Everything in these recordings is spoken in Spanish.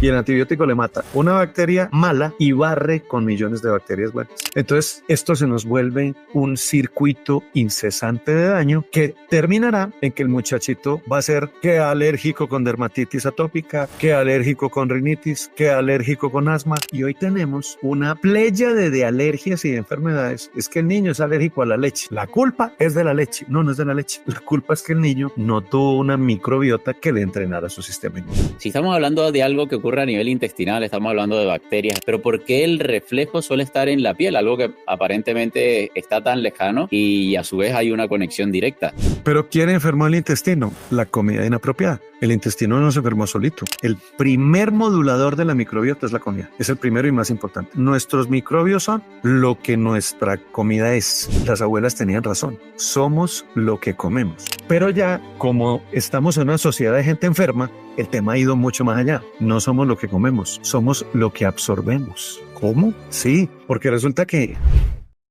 y el antibiótico le mata una bacteria mala y barre con millones de bacterias buenas. Entonces, esto se nos vuelve un circuito incesante de daño que terminará en que el muchachito va a ser que alérgico con dermatitis atópica, que alérgico con rinitis, que alérgico con asma. Y hoy tenemos una pléyade de alergias y de enfermedades. Es que el niño es alérgico a la leche. La culpa es de la leche. No, no es de la leche. La culpa es que el niño no tuvo una microbiota que le entrenara su sistema inmune. Si estamos hablando de algo que ocurre a nivel intestinal, estamos hablando de bacterias, pero ¿por qué el reflejo suele estar en la piel? Algo que aparentemente está tan lejano y a su vez hay una conexión directa. ¿Pero quién enfermó el intestino? La comida inapropiada. El intestino no se enfermó solito. El primer modulador de la microbiota es la comida. Es el primero y más importante. Nuestros microbios son lo que nuestra comida es. Las abuelas tenían razón. Somos lo que comemos. Pero ya, como estamos en una sociedad de gente enferma, el tema ha ido mucho más allá. No somos lo que comemos, somos lo que absorbemos. ¿Cómo? Sí, porque resulta que...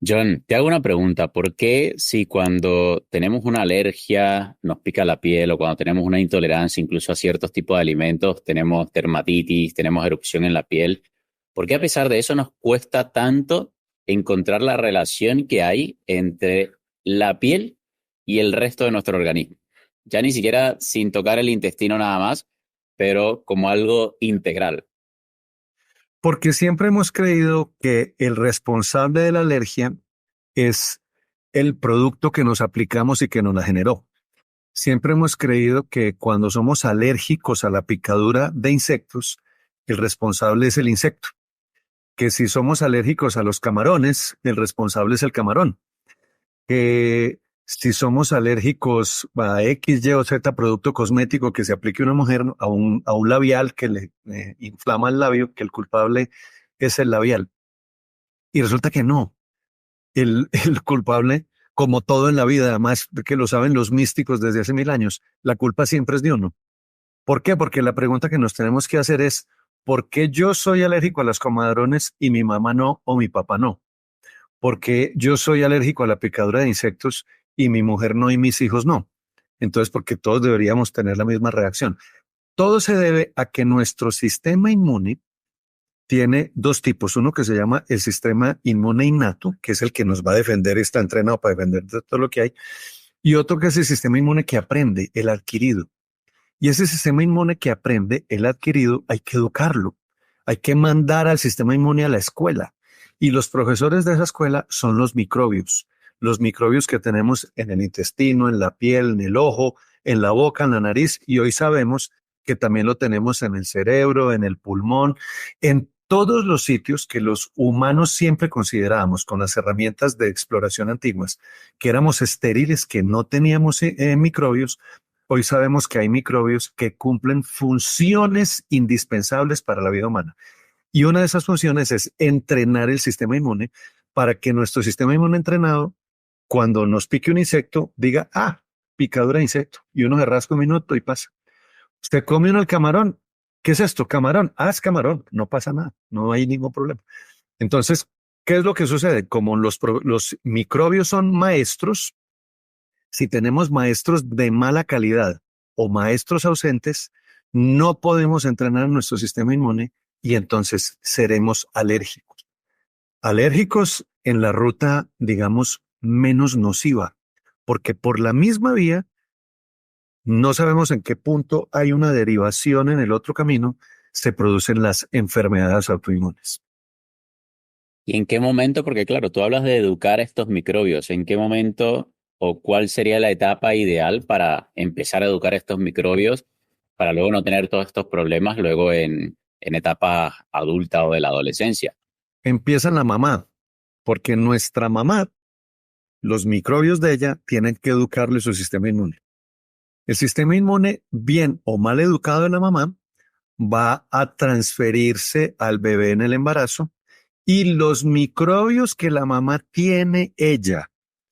John, te hago una pregunta. ¿Por qué si cuando tenemos una alergia nos pica la piel o cuando tenemos una intolerancia incluso a ciertos tipos de alimentos, tenemos dermatitis, tenemos erupción en la piel, por qué a pesar de eso nos cuesta tanto encontrar la relación que hay entre la piel y el resto de nuestro organismo? Ya ni siquiera sin tocar el intestino nada más, pero como algo integral. Porque siempre hemos creído que el responsable de la alergia es el producto que nos aplicamos y que nos la generó. Siempre hemos creído que cuando somos alérgicos a la picadura de insectos, el responsable es el insecto. Que si somos alérgicos a los camarones, el responsable es el camarón. Que si somos alérgicos a X, Y o Z producto cosmético que se aplique a una mujer, a un labial que le inflama el labio, que el culpable es el labial. Y resulta que no. El culpable, como todo en la vida, además que lo saben los místicos desde hace 1000 años, la culpa siempre es de uno. ¿Por qué? Porque la pregunta que nos tenemos que hacer es, ¿por qué yo soy alérgico a los camarones y mi mamá no o mi papá no? ¿Por qué yo soy alérgico a la picadura de insectos y mi mujer no y mis hijos no? Entonces, porque todos deberíamos tener la misma reacción. Todo se debe a que nuestro sistema inmune tiene dos tipos. Uno que se llama el sistema inmune innato, que es el que nos va a defender, está entrenado para defender de todo lo que hay. Y otro que es el sistema inmune que aprende, el adquirido. Y ese sistema inmune que aprende, el adquirido, hay que educarlo. Hay que mandar al sistema inmune a la escuela. Y los profesores de esa escuela son los microbios. Los microbios que tenemos en el intestino, en la piel, en el ojo, en la boca, en la nariz. Y hoy sabemos que también lo tenemos en el cerebro, en el pulmón, en todos los sitios que los humanos siempre considerábamos con las herramientas de exploración antiguas, que éramos estériles, que no teníamos microbios. Hoy sabemos que hay microbios que cumplen funciones indispensables para la vida humana. Y una de esas funciones es entrenar el sistema inmune para que nuestro sistema inmune entrenado, cuando nos pique un insecto, diga, picadura de insecto. Y uno se rasca un minuto y pasa. Usted come uno el camarón. ¿Qué es esto? Camarón. Es camarón. No pasa nada. No hay ningún problema. Entonces, ¿qué es lo que sucede? Como los microbios son maestros, si tenemos maestros de mala calidad o maestros ausentes, no podemos entrenar nuestro sistema inmune y entonces seremos alérgicos. Alérgicos en la ruta, digamos, menos nociva, porque por la misma vía no sabemos en qué punto hay una derivación en el otro camino, se producen las enfermedades autoinmunes. ¿Y en qué momento? Porque claro, tú hablas de educar a estos microbios. ¿En qué momento o cuál sería la etapa ideal para empezar a educar a estos microbios para luego no tener todos estos problemas luego en etapa adulta o de la adolescencia? Empieza en la mamá, porque nuestra mamá, los microbios de ella tienen que educarle su sistema inmune. El sistema inmune, bien o mal educado de la mamá, va a transferirse al bebé en el embarazo y los microbios que la mamá tiene ella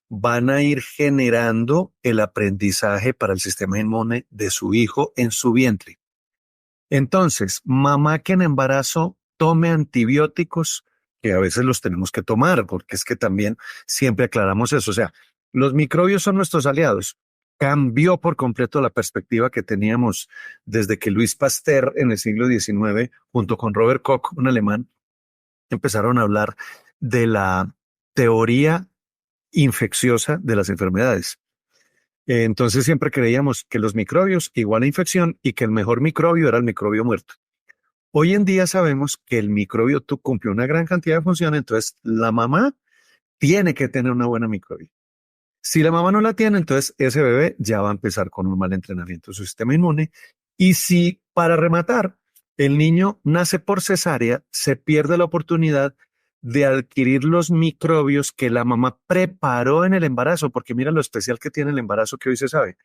van a ir generando el aprendizaje para el sistema inmune de su hijo en su vientre. Entonces, mamá que en embarazo tome antibióticos, que a veces los tenemos que tomar, porque es que también siempre aclaramos eso. O sea, los microbios son nuestros aliados. cambió por completo la perspectiva que teníamos desde que Louis Pasteur en el siglo XIX, junto con Robert Koch, un alemán, empezaron a hablar de la teoría infecciosa de las enfermedades. Entonces siempre creíamos que los microbios igual a infección y que el mejor microbio era el microbio muerto. Hoy en día sabemos que el microbio cumple una gran cantidad de funciones, entonces la mamá tiene que tener una buena microbio. Si la mamá no la tiene, entonces ese bebé ya va a empezar con un mal entrenamiento de su sistema inmune. Y si para rematar, el niño nace por cesárea, se pierde la oportunidad de adquirir los microbios que la mamá preparó en el embarazo, porque mira lo especial que tiene el embarazo que hoy se sabe.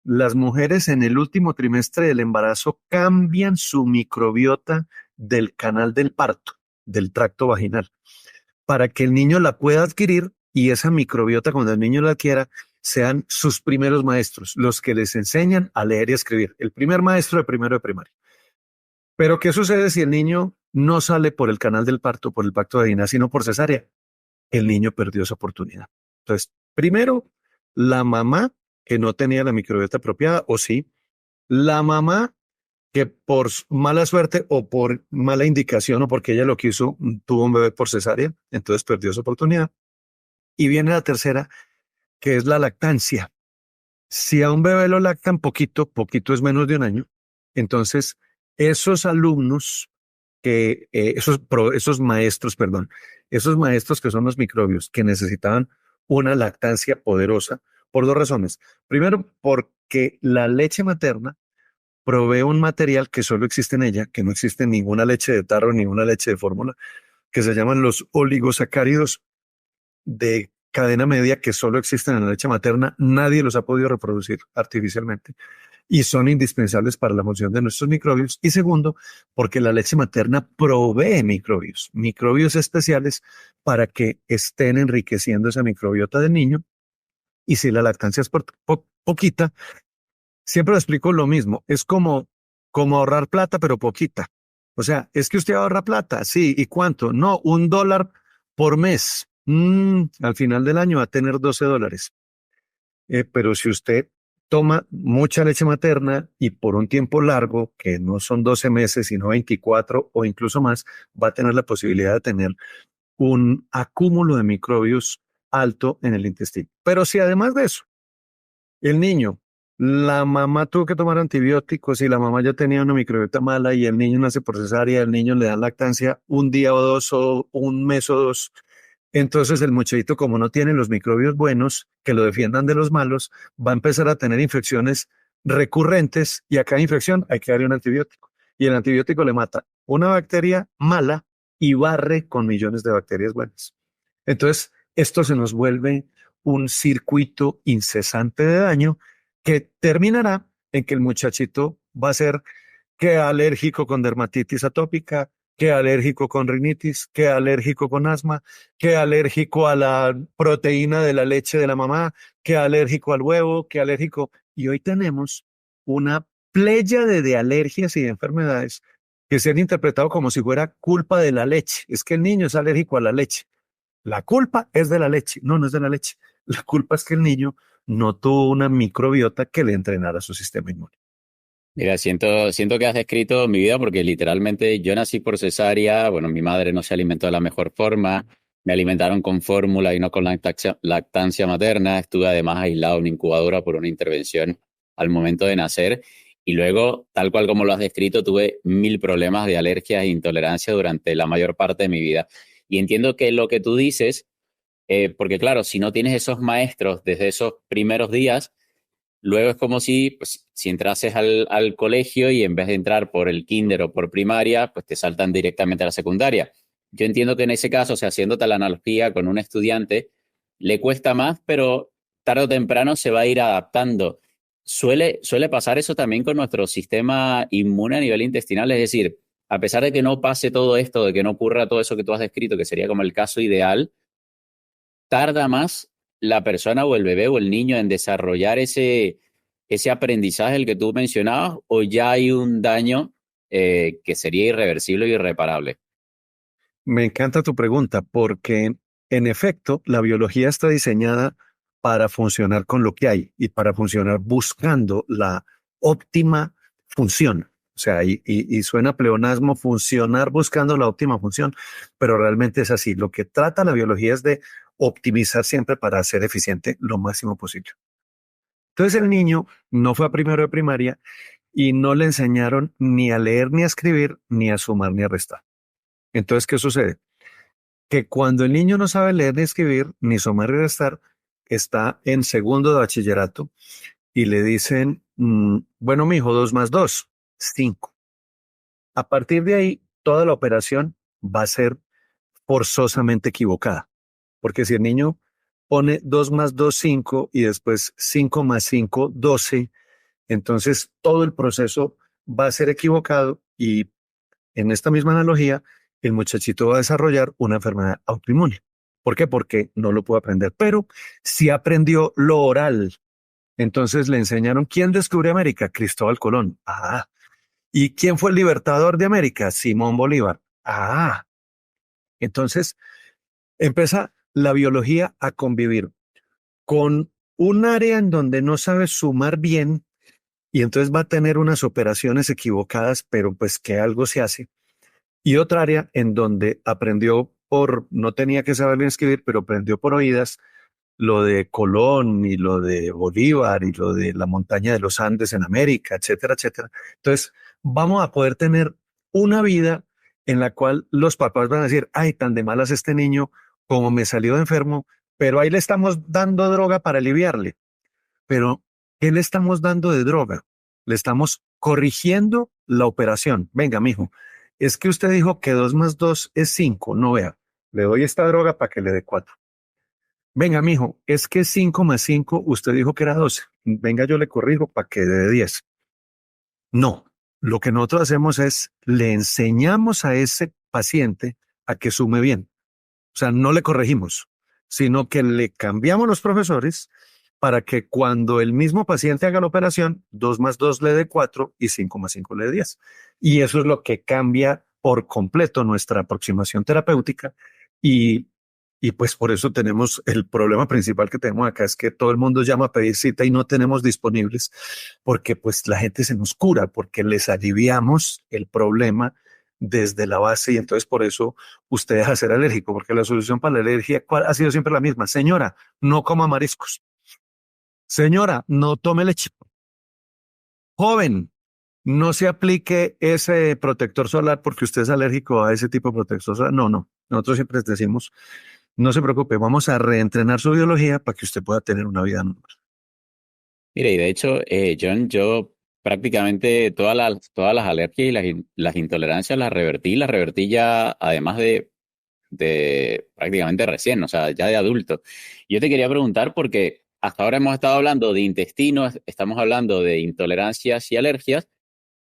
Las mujeres en el último trimestre del embarazo cambian su microbiota del canal del parto, del tracto vaginal, para que el niño la pueda adquirir y esa microbiota, cuando el niño la adquiera, sean sus primeros maestros, los que les enseñan a leer y a escribir. El primer maestro de primero de primaria. Pero ¿qué sucede si el niño no sale por el canal del parto, por el pacto vaginal, sino por cesárea? El niño perdió esa oportunidad. Entonces, primero, la mamá que no tenía la microbiota apropiada, o sí, la mamá que por mala suerte o por mala indicación o porque ella lo quiso, tuvo un bebé por cesárea, entonces perdió esa oportunidad. Y viene la tercera, que es la lactancia. Si a un bebé lo lactan poquito, poquito es menos de un año, entonces esos alumnos esos maestros, perdón, esos maestros que son los microbios que necesitaban una lactancia poderosa por dos razones. Primero, porque la leche materna provee un material que solo existe en ella, que no existe en ninguna leche de tarro, ninguna leche de fórmula, que se llaman los oligosacáridos de cadena media que solo existen en la leche materna. Nadie los ha podido reproducir artificialmente y son indispensables para la función de nuestros microbios. Y segundo, porque la leche materna provee microbios, microbios especiales para que estén enriqueciendo esa microbiota del niño. Y si la lactancia es poquita, siempre lo explico lo mismo, es como ahorrar plata, pero poquita. O sea, es que usted ahorra plata, sí, ¿y cuánto? No, $1 por mes. Al final del año va a tener $12. Pero si usted toma mucha leche materna y por un tiempo largo, que no son 12 meses, sino 24 o incluso más, va a tener la posibilidad de tener un acúmulo de microbios alto en el intestino. Pero si además de eso, el niño, la mamá tuvo que tomar antibióticos y la mamá ya tenía una microbiota mala y el niño nace por cesárea, el niño le dan lactancia un día o dos o un mes o dos, entonces el muchachito, como no tiene los microbios buenos que lo defiendan de los malos, va a empezar a tener infecciones recurrentes y a cada infección hay que darle un antibiótico. Y el antibiótico le mata una bacteria mala y barre con millones de bacterias buenas. Entonces, esto se nos vuelve un circuito incesante de daño que terminará en que el muchachito va a ser que alérgico con dermatitis atópica, que alérgico con rinitis, que alérgico con asma, que alérgico a la proteína de la leche de la mamá, que alérgico al huevo, que alérgico. Y hoy tenemos una pléyade de alergias y de enfermedades que se han interpretado como si fuera culpa de la leche. Es que el niño es alérgico a la leche. La culpa es de la leche. No, no es de la leche. La culpa es que el niño no tuvo una microbiota que le entrenara su sistema inmune. Mira, siento que has descrito mi vida porque literalmente yo nací por cesárea, bueno, mi madre no se alimentó de la mejor forma, me alimentaron con fórmula y no con lactancia materna, estuve además aislado en una incubadora por una intervención al momento de nacer y luego, tal cual como lo has descrito, tuve 1000 problemas de alergias e intolerancia durante la mayor parte de mi vida. Y entiendo que lo que tú dices, porque claro, si no tienes esos maestros desde esos primeros días, luego es como si, pues, si entrases al colegio y en vez de entrar por el kinder o por primaria, pues te saltan directamente a la secundaria. Yo entiendo que en ese caso, o sea, haciéndote la analogía con un estudiante, le cuesta más, pero tarde o temprano se va a ir adaptando. Suele pasar eso también con nuestro sistema inmune a nivel intestinal, es decir, a pesar de que no pase todo esto, de que no ocurra todo eso que tú has descrito, que sería como el caso ideal, tarda más la persona o el bebé o el niño en desarrollar ese aprendizaje el que tú mencionabas o ya hay un daño que sería irreversible e irreparable. Me encanta tu pregunta porque, en efecto, la biología está diseñada para funcionar con lo que hay y para funcionar buscando la óptima función. O sea, y suena pleonasmo, funcionar buscando la óptima función, pero realmente es así. Lo que trata la biología es de optimizar siempre para ser eficiente lo máximo posible. Entonces el niño no fue a primero de primaria y no le enseñaron ni a leer ni a escribir, ni a sumar ni a restar. Entonces, ¿qué sucede? Que cuando el niño no sabe leer ni escribir, ni sumar ni restar, está en segundo de bachillerato y le dicen, bueno, mijo, 2 más 2, 5. A partir de ahí, toda la operación va a ser forzosamente equivocada. Porque si el niño pone 2 más 2, 5 y después 5 más 5, 12, entonces todo el proceso va a ser equivocado y en esta misma analogía, el muchachito va a desarrollar una enfermedad autoinmune. ¿Por qué? Porque no lo pudo aprender, pero sí aprendió lo oral. Entonces le enseñaron quién descubrió América, Cristóbal Colón. Ah, ¿y quién fue el libertador de América? Simón Bolívar. Ah, entonces empieza la biología a convivir con un área en donde no sabe sumar bien y entonces va a tener unas operaciones equivocadas, pero pues que algo se hace. Y otra área en donde aprendió no tenía que saber bien escribir, pero aprendió por oídas lo de Colón y lo de Bolívar y lo de la montaña de los Andes en América, etcétera, etcétera. Entonces, vamos a poder tener una vida en la cual los papás van a decir, ay, tan de malas este niño, como me salió de enfermo, pero ahí le estamos dando droga para aliviarle. Pero, ¿qué le estamos dando de droga? Le estamos corrigiendo la operación. Venga, mijo, es que usted dijo que 2 más 2 es 5. No vea, le doy esta droga para que le dé 4. Venga, mijo, es que 5 más 5, usted dijo que era 12. Venga, yo le corrijo para que dé 10. No, lo que nosotros hacemos es le enseñamos a ese paciente a que sume bien. O sea, no le corregimos, sino que le cambiamos los profesores para que cuando el mismo paciente haga la operación, 2 más 2 le dé 4 y 5 más 5 le dé 10. Y eso es lo que cambia por completo nuestra aproximación terapéutica y, y pues por eso tenemos el problema principal que tenemos acá es que todo el mundo llama a pedir cita y no tenemos disponibles porque pues la gente se nos cura, porque les aliviamos el problema desde la base y entonces por eso usted deja de ser alérgico, porque la solución para la alergia ¿cuál ha sido siempre la misma? Señora, no coma mariscos. Señora, no tome leche. Joven, no se aplique ese protector solar porque usted es alérgico a ese tipo de protector solar. No, no. Nosotros siempre les decimos, no se preocupe, vamos a reentrenar su biología para que usted pueda tener una vida normal. Mire, y de hecho, John, yo prácticamente todas las alergias y las intolerancias las revertí ya, además de prácticamente recién, o sea, ya de adulto. Yo te quería preguntar porque hasta ahora hemos estado hablando de intestino, estamos hablando de intolerancias y alergias,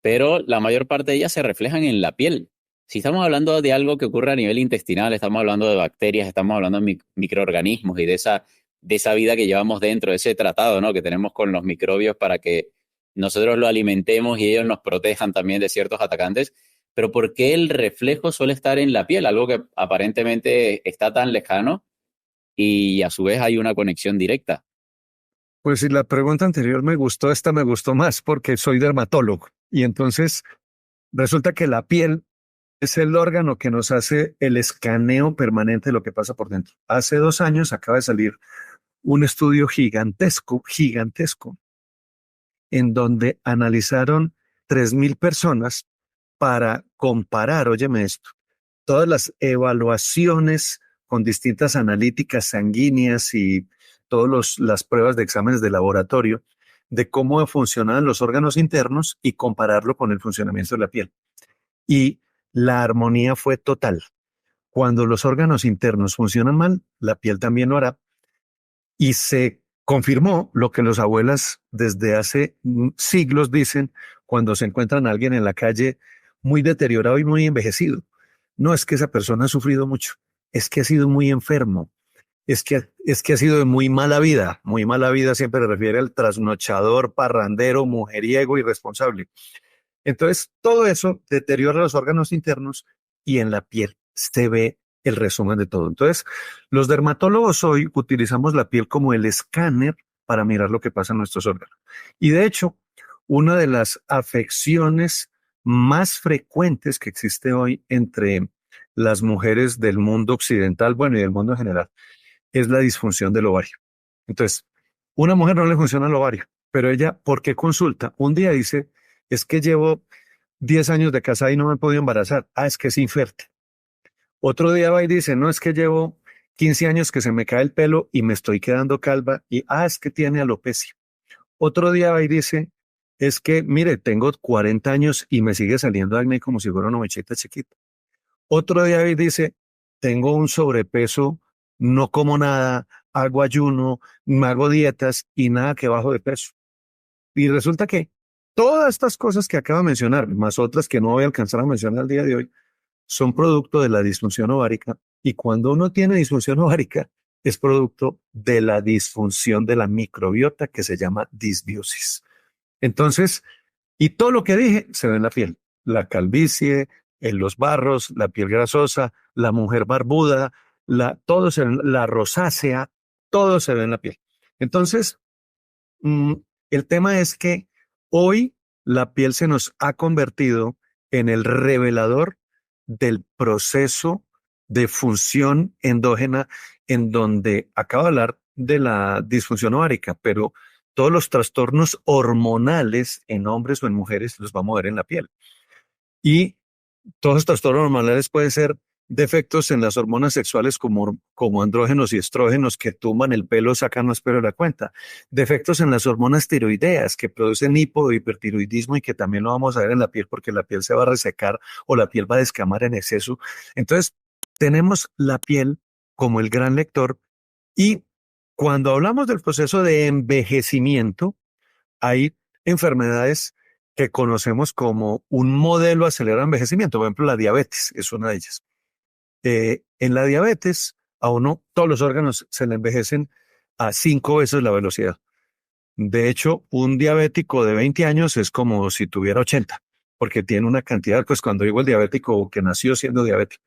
pero la mayor parte de ellas se reflejan en la piel. Si estamos hablando de algo que ocurre a nivel intestinal, estamos hablando de bacterias, estamos hablando de microorganismos y de esa vida que llevamos dentro, de ese tratado, ¿no?, que tenemos con los microbios para que nosotros lo alimentemos y ellos nos protejan también de ciertos atacantes. Pero ¿por qué el reflejo suele estar en la piel? Algo que aparentemente está tan lejano y a su vez hay una conexión directa. Pues si la pregunta anterior me gustó, esta me gustó más porque soy dermatólogo. Y entonces resulta que la piel es el órgano que nos hace el escaneo permanente de lo que pasa por dentro. Hace 2 años acaba de salir un estudio gigantesco, gigantesco, en donde analizaron 3.000 personas para comparar, óyeme esto, todas las evaluaciones con distintas analíticas sanguíneas y todas las pruebas de exámenes de laboratorio de cómo funcionan los órganos internos y compararlo con el funcionamiento de la piel. Y la armonía fue total. Cuando los órganos internos funcionan mal, la piel también lo hará. Y se confirmó lo que los abuelas desde hace siglos dicen cuando se encuentran a alguien en la calle muy deteriorado y muy envejecido. No es que esa persona ha sufrido mucho, es que ha sido muy enfermo, es que ha sido de muy mala vida. Muy mala vida siempre se refiere al trasnochador, parrandero, mujeriego, irresponsable. Entonces, todo eso deteriora los órganos internos y en la piel se ve el resumen de todo. Entonces, los dermatólogos hoy utilizamos la piel como el escáner para mirar lo que pasa en nuestros órganos. Y de hecho, una de las afecciones más frecuentes que existe hoy entre las mujeres del mundo occidental, bueno, y del mundo en general, es la disfunción del ovario. Entonces, una mujer no le funciona el ovario, pero ella, ¿por qué consulta? Un día dice, es que llevo 10 años de casada y no me he podido embarazar. Ah, es que es infértil. Otro día va y dice, no, es que llevo 15 años que se me cae el pelo y me estoy quedando calva y, es que tiene alopecia. Otro día va y dice, es que, mire, tengo 40 años y me sigue saliendo acné como si fuera una mechita chiquita. Otro día va y dice, tengo un sobrepeso, no como nada, hago ayuno, me hago dietas y nada que bajo de peso. Y resulta que todas estas cosas que acabo de mencionar, más otras que no voy a alcanzar a mencionar al día de hoy, son producto de la disfunción ovárica. Y cuando uno tiene disfunción ovárica, es producto de la disfunción de la microbiota que se llama disbiosis. Entonces, y todo lo que dije se ve en la piel. La calvicie, en los barros, la piel grasosa, la mujer barbuda, todo se ve, la rosácea, todo se ve en la piel. Entonces, mm, el tema es que hoy la piel se nos ha convertido en el revelador del proceso de función endógena en donde acabo de hablar de la disfunción ovárica, pero todos los trastornos hormonales en hombres o en mujeres los vamos a ver en la piel. Y todos estos trastornos hormonales pueden ser defectos en las hormonas sexuales como andrógenos y estrógenos que tumban el pelo, sacan más pelo de la cuenta. Defectos en las hormonas tiroideas que producen hipo o hipertiroidismo y que también lo vamos a ver en la piel porque la piel se va a resecar o la piel va a descamar en exceso. Entonces, tenemos la piel como el gran lector y cuando hablamos del proceso de envejecimiento, hay enfermedades que conocemos como un modelo acelerado de envejecimiento. Por ejemplo, la diabetes es una de ellas. En la diabetes, a uno todos los órganos se le envejecen a 5 veces la velocidad. De hecho, un diabético de 20 años es como si tuviera 80, porque tiene una cantidad, pues cuando digo el diabético que nació siendo diabético,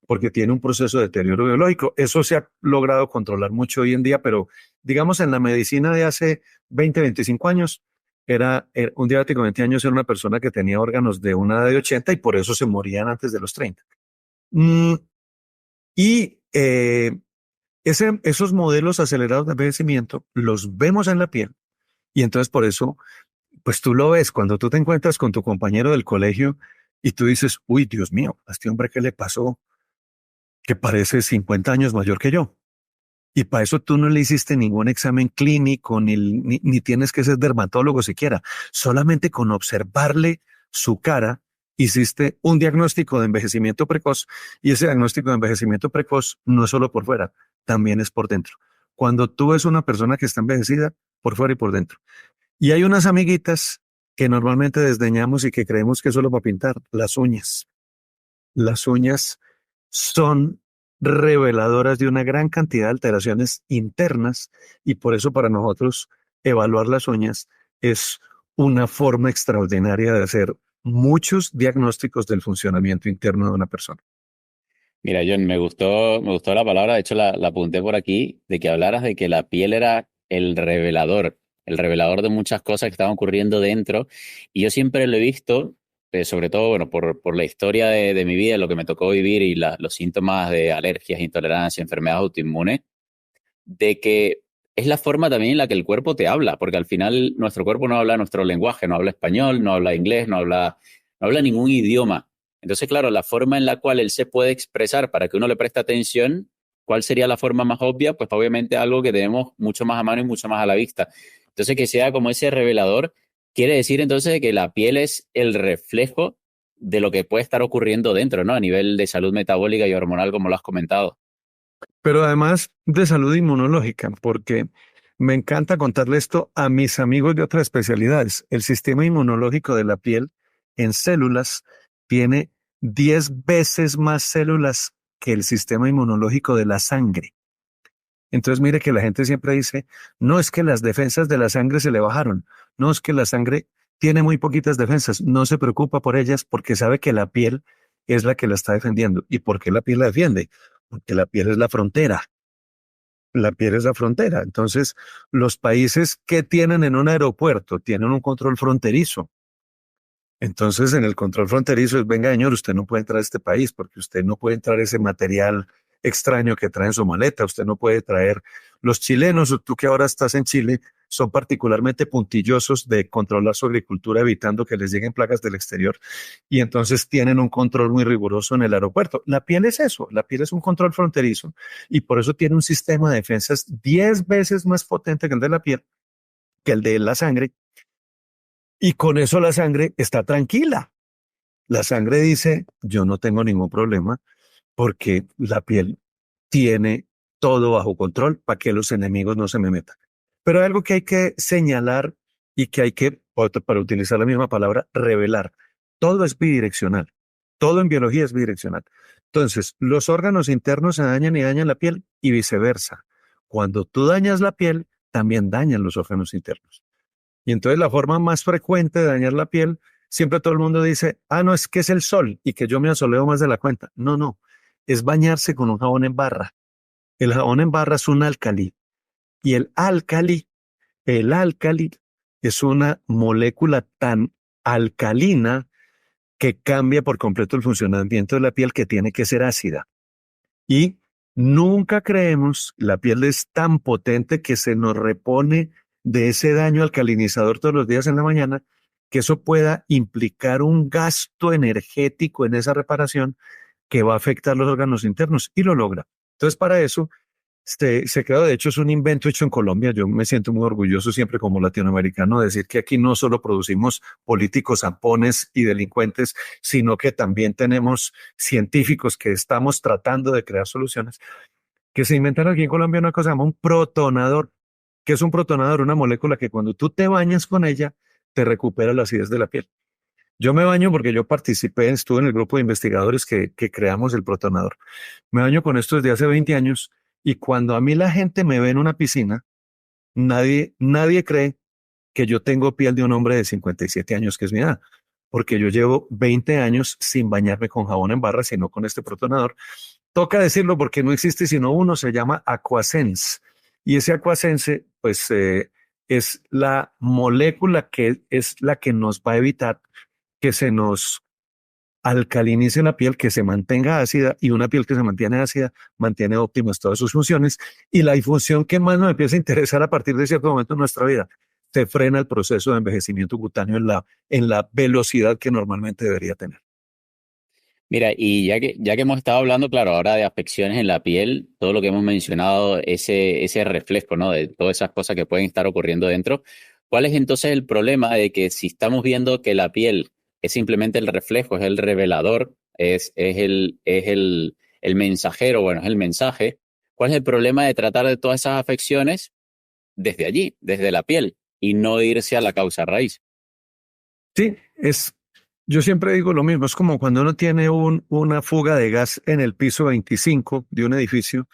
porque tiene un proceso de deterioro biológico. Eso se ha logrado controlar mucho hoy en día, pero digamos en la medicina de hace 20, 25 años, era un diabético de 20 años era una persona que tenía órganos de una edad de 80 y por eso se morían antes de los 30. Mm, y esos modelos acelerados de envejecimiento los vemos en la piel y entonces por eso, pues tú lo ves cuando tú te encuentras con tu compañero del colegio y tú dices, uy, Dios mío, a este hombre, ¿qué le pasó? Que parece 50 años mayor que yo. Y para eso tú no le hiciste ningún examen clínico, ni tienes que ser dermatólogo siquiera. Solamente con observarle su cara, hiciste un diagnóstico de envejecimiento precoz. Y ese diagnóstico de envejecimiento precoz no es solo por fuera, también es por dentro. Cuando tú ves una persona que está envejecida, por fuera y por dentro. Y hay unas amiguitas que normalmente desdeñamos y que creemos que es solo para pintar, las uñas. Las uñas son reveladoras de una gran cantidad de alteraciones internas y por eso para nosotros evaluar las uñas es una forma extraordinaria de hacer muchos diagnósticos del funcionamiento interno de una persona. Mira, John, me gustó la palabra, de hecho la apunté por aquí, de que hablaras de que la piel era el revelador de muchas cosas que estaban ocurriendo dentro. Y yo siempre lo he visto, sobre todo, bueno, por la historia de mi vida, lo que me tocó vivir y los síntomas de alergias, intolerancia, enfermedades autoinmunes, de que es la forma también en la que el cuerpo te habla, porque al final nuestro cuerpo no habla nuestro lenguaje, no habla español, no habla inglés, no habla ningún idioma. Entonces, claro, la forma en la cual él se puede expresar para que uno le preste atención, ¿cuál sería la forma más obvia? Pues obviamente algo que tenemos mucho más a mano y mucho más a la vista. Entonces, que sea como ese revelador, quiere decir entonces que la piel es el reflejo de lo que puede estar ocurriendo dentro, ¿no? A nivel de salud metabólica y hormonal, como lo has comentado. Pero además de salud inmunológica, porque me encanta contarle esto a mis amigos de otras especialidades. El sistema inmunológico de la piel en células tiene 10 veces más células que el sistema inmunológico de la sangre. Entonces, mire que la gente siempre dice, no es que las defensas de la sangre se le bajaron, no es que la sangre tiene muy poquitas defensas, no se preocupa por ellas porque sabe que la piel es la que la está defendiendo. ¿Y por qué la piel la defiende? Porque la piel es la frontera. La piel es la frontera. Entonces, los países que tienen en un aeropuerto tienen un control fronterizo. Entonces, en el control fronterizo es, venga, señor, usted no puede entrar a este país porque usted no puede entrar ese material extraño que trae en su maleta, usted no puede traer. Los chilenos, o tú que ahora estás en Chile, son particularmente puntillosos de controlar su agricultura, evitando que les lleguen plagas del exterior. Y entonces tienen un control muy riguroso en el aeropuerto. La piel es eso, la piel es un control fronterizo y por eso tiene un sistema de defensas 10 veces más potente que el de la piel, que el de la sangre. Y con eso la sangre está tranquila. La sangre dice, yo no tengo ningún problema porque la piel tiene todo bajo control para que los enemigos no se me metan. Pero hay algo que hay que señalar y que hay que, para utilizar la misma palabra, revelar. Todo es bidireccional. Todo en biología es bidireccional. Entonces, los órganos internos se dañan y dañan la piel y viceversa. Cuando tú dañas la piel, también dañan los órganos internos. Y entonces la forma más frecuente de dañar la piel, siempre todo el mundo dice, ah, no, es que es el sol y que yo me asoleo más de la cuenta. No, no, es bañarse con un jabón en barra. El jabón en barra es un álcali y el álcali es una molécula tan alcalina que cambia por completo el funcionamiento de la piel, que tiene que ser ácida. Y nunca creemos, la piel es tan potente que se nos repone de ese daño alcalinizador todos los días en la mañana, que eso pueda implicar un gasto energético en esa reparación que va a afectar los órganos internos, y lo logra. Entonces, para eso se creó, de hecho, es un invento hecho en Colombia. Yo me siento muy orgulloso siempre como latinoamericano de decir que aquí no solo producimos políticos zampones y delincuentes, sino que también tenemos científicos que estamos tratando de crear soluciones, que se inventaron aquí en Colombia una cosa que se llama un protonador. ¿Que es un protonador? Una molécula que cuando tú te bañas con ella, te recupera la acidez de la piel. Yo me baño porque yo participé, estuve en el grupo de investigadores que creamos el protonador. Me baño con esto desde hace 20 años y cuando a mí la gente me ve en una piscina, nadie cree que yo tengo piel de un hombre de 57 años, que es mi edad, porque yo llevo 20 años sin bañarme con jabón en barra, sino con este protonador. Toca decirlo porque no existe sino uno, se llama Aquasense. Y ese Aquasense, pues, es la molécula que es la que nos va a evitar que se nos alcalinice la piel, que se mantenga ácida, y una piel que se mantiene ácida mantiene óptimas todas sus funciones. Y la función que más nos empieza a interesar a partir de cierto momento en nuestra vida, se frena el proceso de envejecimiento cutáneo en la velocidad que normalmente debería tener. Mira, y ya que hemos estado hablando, claro, ahora de afecciones en la piel, todo lo que hemos mencionado, ese reflejo, ¿no? De todas esas cosas que pueden estar ocurriendo dentro. ¿Cuál es entonces el problema de que si estamos viendo que la piel es simplemente el reflejo, es el revelador, es el mensajero, bueno, es el mensaje? ¿Cuál es el problema de tratar de todas esas afecciones desde allí, desde la piel, y no irse a la causa raíz? Sí, yo siempre digo lo mismo, es como cuando uno tiene una fuga de gas en el piso 25 de un edificio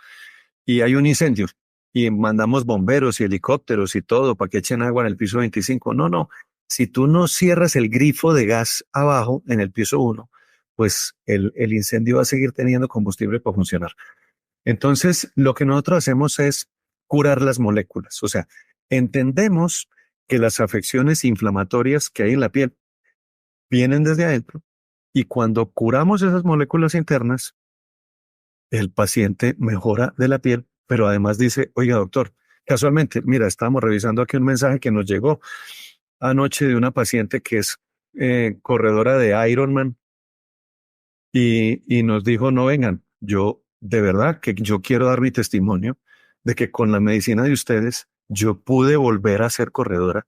y hay un incendio y mandamos bomberos y helicópteros y todo para que echen agua en el piso 25. No, no, si tú no cierras el grifo de gas abajo en el piso 1, pues el incendio va a seguir teniendo combustible para funcionar. Entonces, lo que nosotros hacemos es curar las moléculas. O sea, entendemos que las afecciones inflamatorias que hay en la piel vienen desde adentro y cuando curamos esas moléculas internas, el paciente mejora de la piel, pero además dice, oiga, doctor, casualmente, mira, estábamos revisando aquí un mensaje que nos llegó anoche de una paciente que es corredora de Ironman y nos dijo, no vengan, yo de verdad que yo quiero dar mi testimonio de que con la medicina de ustedes yo pude volver a ser corredora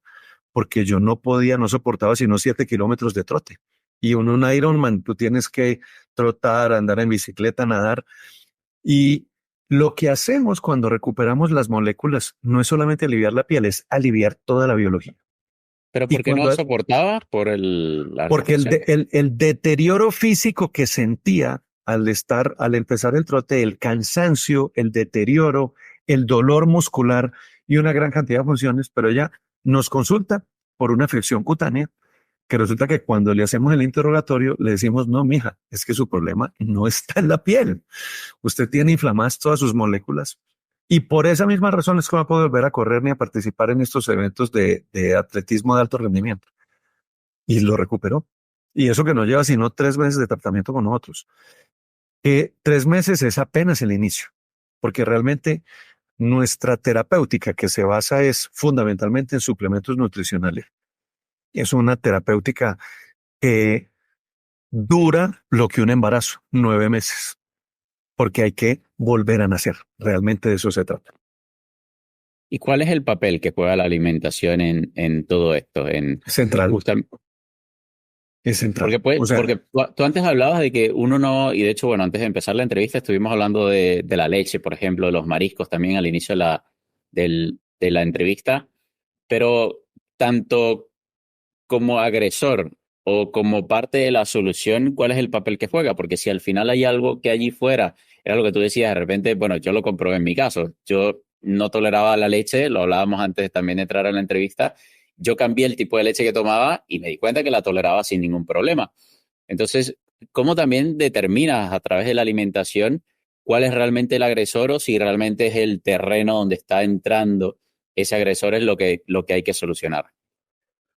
porque yo no podía, no soportaba sino 7 kilómetros de trote. Y un Ironman, tú tienes que trotar, andar en bicicleta, nadar. Y lo que hacemos cuando recuperamos las moléculas no es solamente aliviar la piel, es aliviar toda la biología. ¿Pero Y por qué no cuando, soportaba? Por la porque afección. el deterioro físico que sentía al empezar el trote, el cansancio, el deterioro, el dolor muscular y una gran cantidad de funciones, pero ella nos consulta por una afección cutánea que resulta que cuando le hacemos el interrogatorio le decimos, no, mija, es que su problema no está en la piel. Usted tiene inflamadas todas sus moléculas y por esa misma razón es que no va a poder volver a correr ni a participar en estos eventos de atletismo de alto rendimiento. Y lo recuperó. Y eso que no lleva sino 3 meses de tratamiento con nosotros. 3 meses es apenas el inicio, porque realmente nuestra terapéutica que se basa es fundamentalmente en suplementos nutricionales. Es una terapéutica que dura lo que un embarazo, 9 meses, porque hay que volver a nacer. Realmente de eso se trata. ¿Y cuál es el papel que juega la alimentación en todo esto? Central, Justa- es central. Porque, pues, O sea, porque tú antes hablabas de que uno no, y de hecho, bueno, antes de empezar la entrevista estuvimos hablando de la leche, por ejemplo, de los mariscos también al inicio de la entrevista, pero tanto como agresor o como parte de la solución, ¿cuál es el papel que juega? Porque si al final hay algo que allí fuera, era lo que tú decías, de repente, bueno, yo lo comprobé en mi caso, yo no toleraba la leche, lo hablábamos antes también de entrar a la entrevista, yo cambié el tipo de leche que tomaba y me di cuenta que la toleraba sin ningún problema. Entonces, ¿cómo también determinas a través de la alimentación cuál es realmente el agresor o si realmente es el terreno donde está entrando ese agresor es lo que hay que solucionar?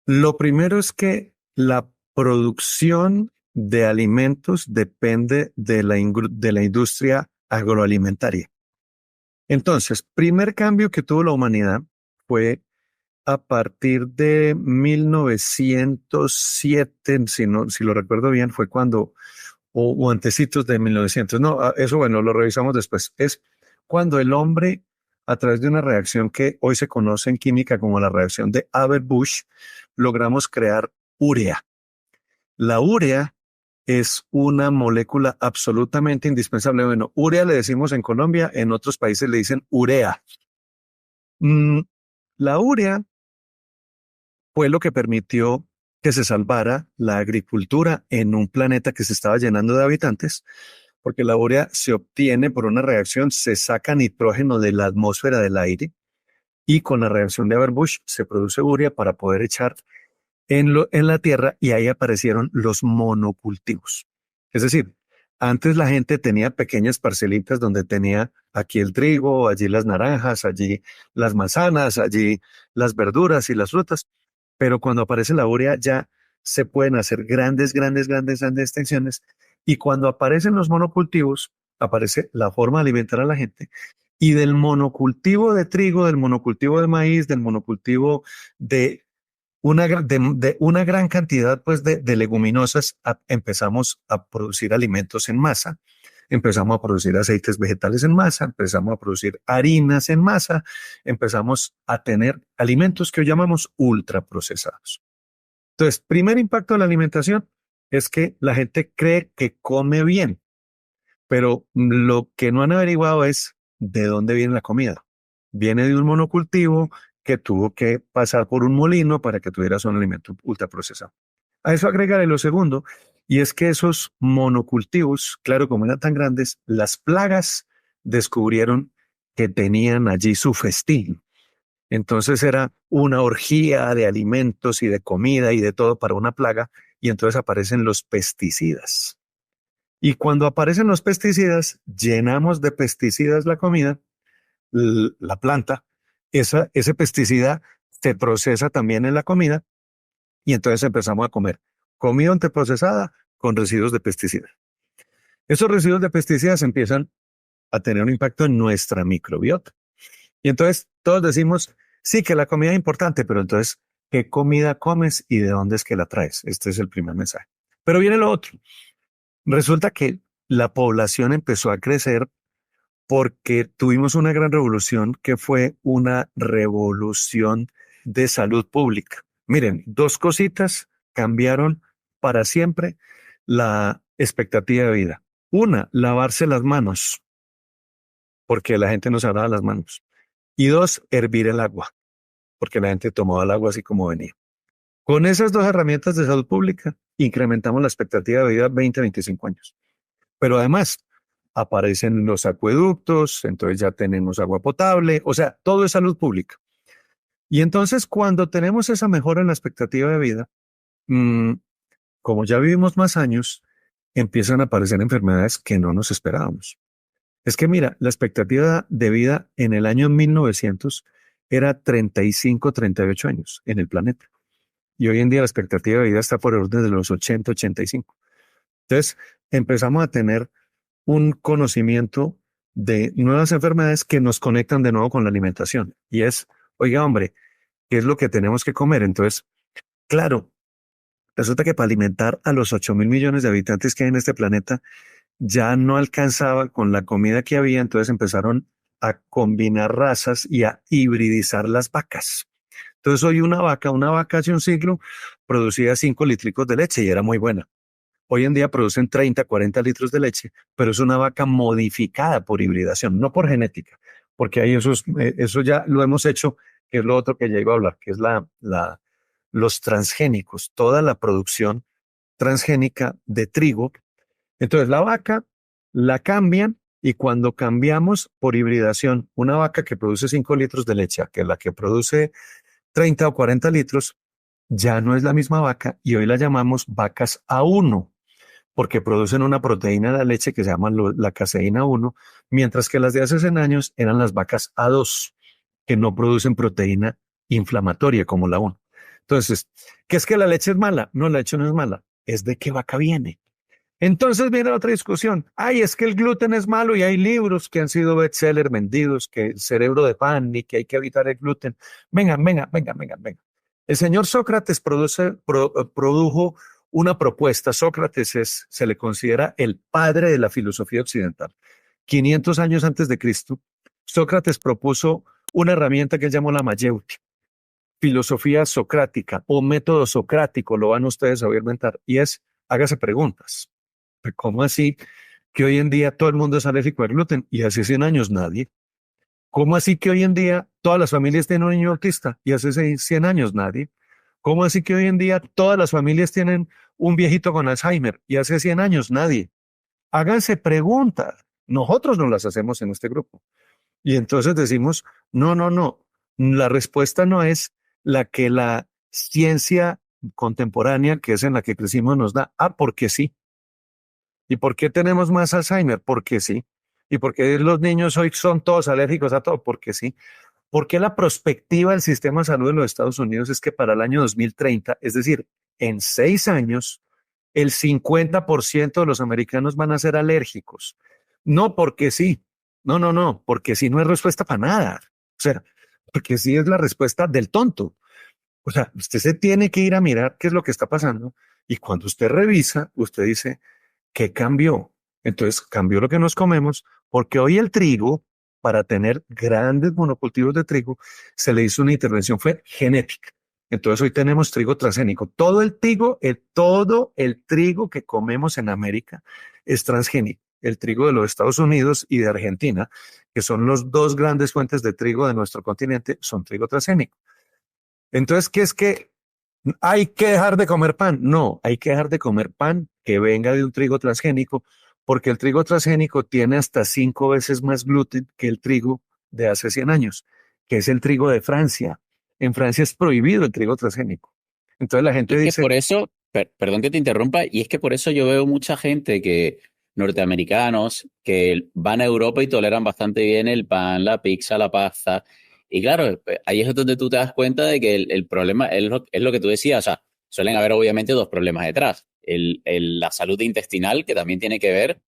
lo primero es que la producción de alimentos depende de la industria agroalimentaria. Entonces, primer cambio que tuvo la humanidad fue a partir de 1907, si lo recuerdo bien, fue cuando, o antecitos de 1900. No, eso bueno, lo revisamos después. Es cuando el hombre, a través de una reacción que hoy se conoce en química como la reacción de Haber-Bosch, logramos crear urea. La urea es una molécula absolutamente indispensable. Bueno, urea le decimos en Colombia, en otros países le dicen urea. Mm, la urea fue lo que permitió que se salvara la agricultura en un planeta que se estaba llenando de habitantes, porque la urea se obtiene por una reacción, se saca nitrógeno de la atmósfera del aire y con la reacción de Haber-Bosch se produce urea para poder echar en la tierra y ahí aparecieron los monocultivos. Es decir, antes la gente tenía pequeñas parcelitas donde tenía aquí el trigo, allí las naranjas, allí las manzanas, allí las verduras y las frutas, pero cuando aparece la urea ya se pueden hacer grandes extensiones y cuando aparecen los monocultivos, aparece la forma de alimentar a la gente y del monocultivo de trigo, del monocultivo de maíz, del monocultivo de de una gran cantidad pues, de leguminosas, empezamos a producir alimentos en masa, empezamos a producir aceites vegetales en masa, empezamos a producir harinas en masa, empezamos a tener alimentos que hoy llamamos ultraprocesados. Entonces, primer impacto de la alimentación es que la gente cree que come bien, pero lo que no han averiguado es de dónde viene la comida. Viene de un monocultivo que tuvo que pasar por un molino para que tuvieras un alimento ultraprocesado. A eso agregaré lo segundo, y es que esos monocultivos, claro, como eran tan grandes, las plagas descubrieron que tenían allí su festín. Entonces era una orgía de alimentos y de comida y de todo para una plaga, y entonces aparecen los pesticidas. Y cuando aparecen los pesticidas, llenamos de pesticidas la comida, la planta, ese pesticida se procesa también en la comida y entonces empezamos a comer comida anteprocesada con residuos de pesticidas. Esos residuos de pesticidas empiezan a tener un impacto en nuestra microbiota. Y entonces todos decimos, sí, que la comida es importante, pero entonces, ¿qué comida comes y de dónde es que la traes? Este es el primer mensaje. Pero viene lo otro. Resulta que la población empezó a crecer porque tuvimos una gran revolución que fue una revolución de salud pública. Miren, dos cositas cambiaron para siempre la expectativa de vida. Una, lavarse las manos, porque la gente no se lavaba las manos. Y dos, hervir el agua, porque la gente tomaba el agua así como venía. Con esas dos herramientas de salud pública, incrementamos la expectativa de vida 20 a 25 años. Pero además, aparecen los acueductos, entonces ya tenemos agua potable, o sea, todo es salud pública. Y entonces cuando tenemos esa mejora en la expectativa de vida, mm, como ya vivimos más años, empiezan a aparecer enfermedades que no nos esperábamos. Es que mira, la expectativa de vida en el año 1900 era 35, 38 años en el planeta. Y hoy en día la expectativa de vida está por el orden de los 80, 85. Entonces, empezamos a tener un conocimiento de nuevas enfermedades que nos conectan de nuevo con la alimentación. Y es, oiga, hombre, ¿qué es lo que tenemos que comer? Entonces, claro, resulta que para alimentar a los 8.000 millones de habitantes que hay en este planeta, ya no alcanzaba con la comida que había, entonces empezaron a combinar razas y a hibridizar las vacas. Entonces hoy una vaca hace un siglo producía 5 litros de leche y era muy buena. Hoy en día producen 30, 40 litros de leche, pero es una vaca modificada por hibridación, no por genética, porque ahí eso ya lo hemos hecho, que es lo otro que ya iba a hablar, que es los transgénicos, toda la producción transgénica de trigo. Entonces la vaca la cambian y cuando cambiamos por hibridación una vaca que produce 5 litros de leche a que la que produce 30 o 40 litros, ya no es la misma vaca y hoy la llamamos vacas A1 porque producen una proteína de la leche que se llama la caseína 1, mientras que las de hace 100 años eran las vacas A2, que no producen proteína inflamatoria como la 1. Entonces, ¿qué es que la leche es mala? No, la leche no es mala, es de qué vaca viene. Entonces viene otra discusión. Ay, es que el gluten es malo y hay libros que han sido bestseller vendidos, que el cerebro de pan y que hay que evitar el gluten. Venga, venga, venga, venga, venga. El señor Sócrates produjo una propuesta. Sócrates se le considera el padre de la filosofía occidental. 500 años antes de Cristo, Sócrates propuso una herramienta que él llamó la mayéutica, filosofía socrática o método socrático, lo van ustedes a oír inventar, y es hágase preguntas. ¿Cómo así que hoy en día todo el mundo es alérgico al gluten y hace 100 años nadie? ¿Cómo así que hoy en día todas las familias tienen un niño autista y hace 100 años nadie? ¿Cómo así que hoy en día todas las familias tienen un viejito con Alzheimer y hace 100 años nadie? Háganse preguntas. Nosotros no las hacemos en este grupo. Y entonces decimos, no, no, no. La respuesta no es la que la ciencia contemporánea, que es en la que crecimos, nos da. Ah, porque sí. ¿Y por qué tenemos más Alzheimer? Porque sí. ¿Y por qué los niños hoy son todos alérgicos a todo? Porque sí. ¿Por qué la prospectiva del sistema de salud de los Estados Unidos es que para el año 2030, es decir, en 6 años, el 50% de los americanos van a ser alérgicos? No porque sí. No, no, no, porque sí no es respuesta para nada. O sea, porque sí es la respuesta del tonto. O sea, usted se tiene que ir a mirar qué es lo que está pasando y cuando usted revisa, usted dice, ¿qué cambió? Entonces cambió lo que nos comemos, porque hoy el trigo, para tener grandes monocultivos de trigo, se le hizo una intervención, fue genética. Entonces hoy tenemos trigo transgénico. Todo el trigo que comemos en América es transgénico. El trigo de los Estados Unidos y de Argentina, que son los dos grandes fuentes de trigo de nuestro continente, son trigo transgénico. Entonces, ¿qué es que hay que dejar de comer pan? No, hay que dejar de comer pan que venga de un trigo transgénico, porque el trigo transgénico tiene hasta 5 veces más gluten que el trigo de hace 100 años, que es el trigo de Francia. En Francia es prohibido el trigo transgénico. Entonces la Y gente es que dice, por eso, perdón que te interrumpa, y es que por eso yo veo mucha gente que, norteamericanos, que van a Europa y toleran bastante bien el pan, la pizza, la pasta. Y claro, ahí es donde tú te das cuenta de que el problema es lo que tú decías. O sea, suelen haber obviamente dos problemas detrás. La salud intestinal, que también tiene que ver,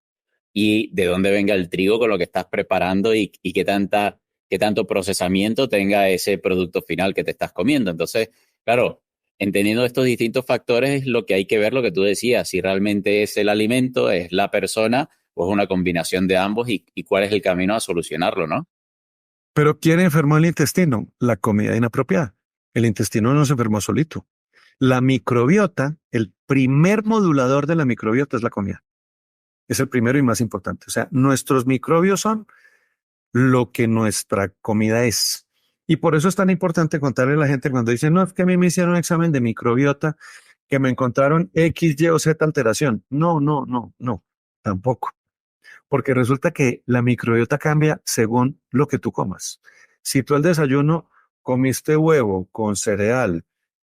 y de dónde venga el trigo con lo que estás preparando y qué tanto procesamiento tenga ese producto final que te estás comiendo. Entonces, claro, entendiendo estos distintos factores es lo que hay que ver, lo que tú decías, si realmente es el alimento, es la persona o es una combinación de ambos y cuál es el camino a solucionarlo, ¿no? pero ¿quién enfermó el intestino? La comida inapropiada. El intestino no se enfermó solito. La microbiota, el primer modulador de la microbiota es la comida. Es el primero y más importante. O sea, nuestros microbios son lo que nuestra comida es. Y por eso es tan importante contarle a la gente cuando dicen, no, es que a mí me hicieron un examen de microbiota que me encontraron X, Y o Z alteración. No, no, no, no, tampoco. Porque resulta que la microbiota cambia según lo que tú comas. Si tú al desayuno comiste huevo con cereal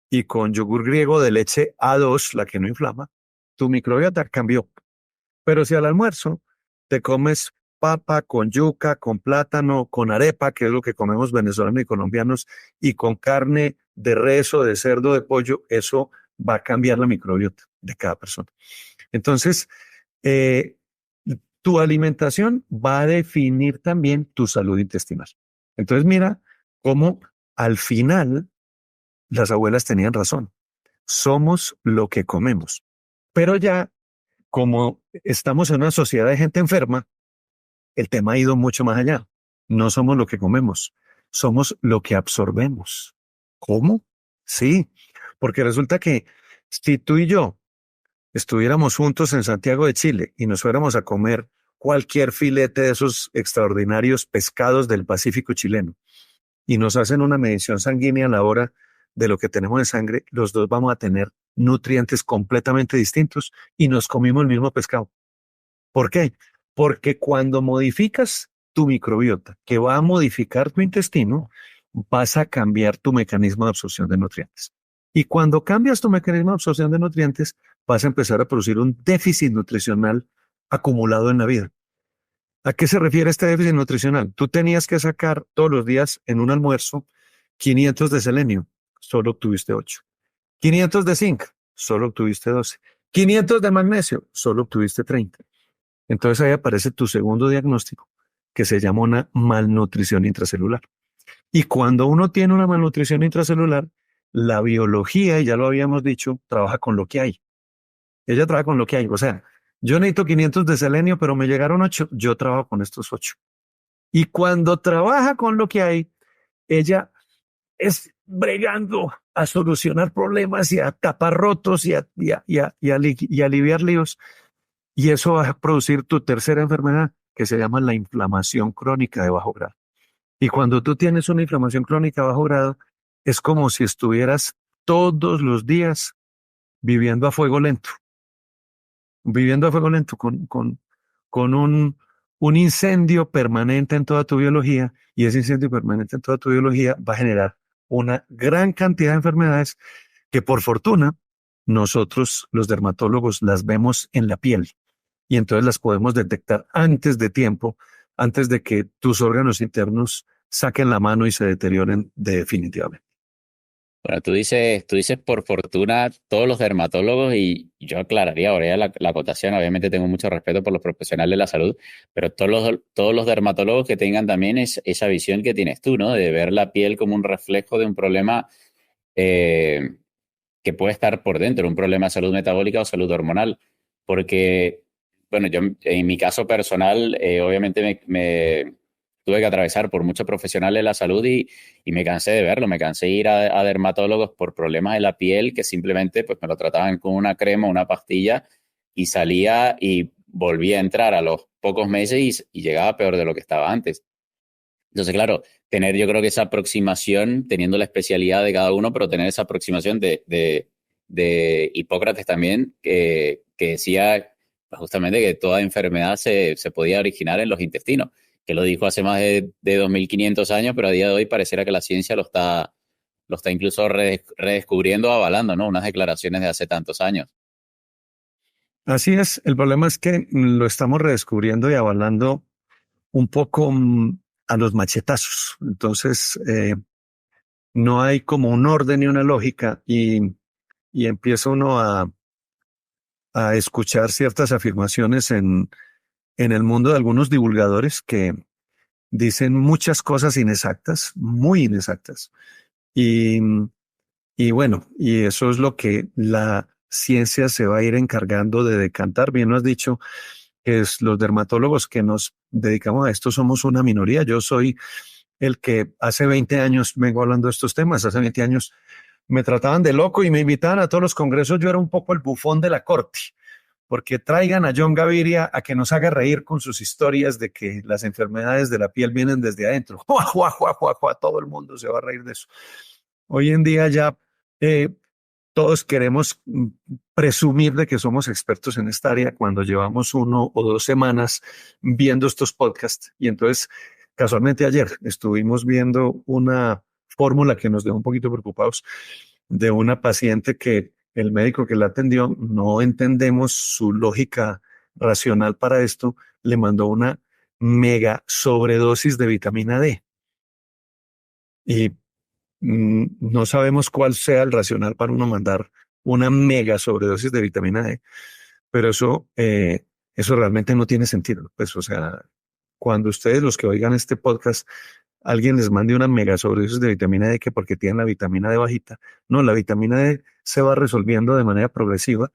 y con yogur griego de leche A2, la que no inflama, tu microbiota cambió. Pero si al almuerzo te comes papa con yuca, con plátano, con arepa, que es lo que comemos venezolanos y colombianos, y con carne de res o de cerdo, de pollo, eso va a cambiar la microbiota de cada persona. Entonces, eh, tu alimentación va a definir también tu salud intestinal. Entonces, mira cómo al final las abuelas tenían razón. Somos lo que comemos. Pero ya, como estamos en una sociedad de gente enferma, el tema ha ido mucho más allá. No somos lo que comemos, somos lo que absorbemos. ¿Cómo? Sí, porque resulta que si tú y yo estuviéramos juntos en Santiago de Chile y nos fuéramos a comer cualquier filete de esos extraordinarios pescados del Pacífico chileno y nos hacen una medición sanguínea a la hora de lo que tenemos en sangre, los dos vamos a tener nutrientes completamente distintos y nos comimos el mismo pescado. ¿Por qué? Porque cuando modificas tu microbiota, que va a modificar tu intestino, vas a cambiar tu mecanismo de absorción de nutrientes. Y cuando cambias tu mecanismo de absorción de nutrientes, vas a empezar a producir un déficit nutricional acumulado en la vida. ¿A qué se refiere este déficit nutricional? Tú tenías que sacar todos los días en un almuerzo 500 de selenio, solo obtuviste 8. 500 de zinc, solo obtuviste 12. 500 de magnesio, solo obtuviste 30. Entonces ahí aparece tu segundo diagnóstico, que se llama una malnutrición intracelular. Y cuando uno tiene una malnutrición intracelular, la biología, y ya lo habíamos dicho, trabaja con lo que hay. Ella trabaja con lo que hay. O sea, yo necesito 500 de selenio, pero me llegaron 8, yo trabajo con estos 8. Y cuando trabaja con lo que hay, ella es bregando a solucionar problemas y a tapar rotos y aliviar líos. Y eso va a producir tu tercera enfermedad, que se llama la inflamación crónica de bajo grado. Y cuando tú tienes una inflamación crónica de bajo grado, es como si estuvieras todos los días viviendo a fuego lento, viviendo a fuego lento con un incendio permanente en toda tu biología, y ese incendio permanente en toda tu biología va a generar una gran cantidad de enfermedades que por fortuna nosotros los dermatólogos las vemos en la piel y entonces las podemos detectar antes de tiempo, antes de que tus órganos internos saquen la mano y se deterioren definitivamente. Bueno, tú dices por fortuna todos los dermatólogos y yo aclararía ahora ya la acotación, obviamente tengo mucho respeto por los profesionales de la salud, pero todos los dermatólogos que tengan también esa visión que tienes tú, ¿no? De ver la piel como un reflejo de un problema eh, que puede estar por dentro, un problema de salud metabólica o salud hormonal, porque, bueno, yo en mi caso personal, obviamente me tuve que atravesar por muchos profesionales de la salud y me cansé de verlo, me cansé de ir a dermatólogos por problemas de la piel que simplemente pues me lo trataban con una crema, una pastilla y salía y volvía a entrar a los pocos meses y llegaba peor de lo que estaba antes. Entonces, claro, tener yo creo que esa aproximación, teniendo la especialidad de cada uno, pero tener esa aproximación de Hipócrates también, que decía pues, justamente que toda enfermedad se podía originar en los intestinos, que lo dijo hace más de 2500 años, pero a día de hoy pareciera que la ciencia lo está incluso redescubriendo, avalando, ¿no? Unas declaraciones de hace tantos años. Así es, el problema es que lo estamos redescubriendo y avalando un poco a los machetazos. Entonces, no hay como un orden y una lógica y empieza uno a escuchar ciertas afirmaciones en el mundo de algunos divulgadores que dicen muchas cosas inexactas, muy inexactas. Y, y bueno, y eso es lo que la ciencia se va a ir encargando de decantar. Bien lo has dicho, que es los dermatólogos que nos dedicamos a esto somos una minoría. Yo soy el que hace 20 años vengo hablando de estos temas. Hace 20 años me trataban de loco y me invitaban a todos los congresos. Yo era un poco el bufón de la corte, porque traigan a John Gaviria a que nos haga reír con sus historias de que las enfermedades de la piel vienen desde adentro. ¡Jua, jua, jua, jua, jua! Todo el mundo se va a reír de eso. Hoy en día ya eh, todos queremos presumir de que somos expertos en esta área cuando llevamos 1 o 2 semanas viendo estos podcasts. Y entonces, casualmente ayer estuvimos viendo una fórmula que nos dejó un poquito preocupados de una paciente que el médico que la atendió, no entendemos su lógica racional para esto, le mandó una mega sobredosis de vitamina D. Y no sabemos cuál sea el racional para uno mandar una mega sobredosis de vitamina D, pero eso realmente no tiene sentido. Pues, o sea, cuando ustedes, los que oigan este podcast, alguien les mande una mega sobredosis de vitamina D que porque tienen la vitamina D bajita, no, la vitamina D se va resolviendo de manera progresiva,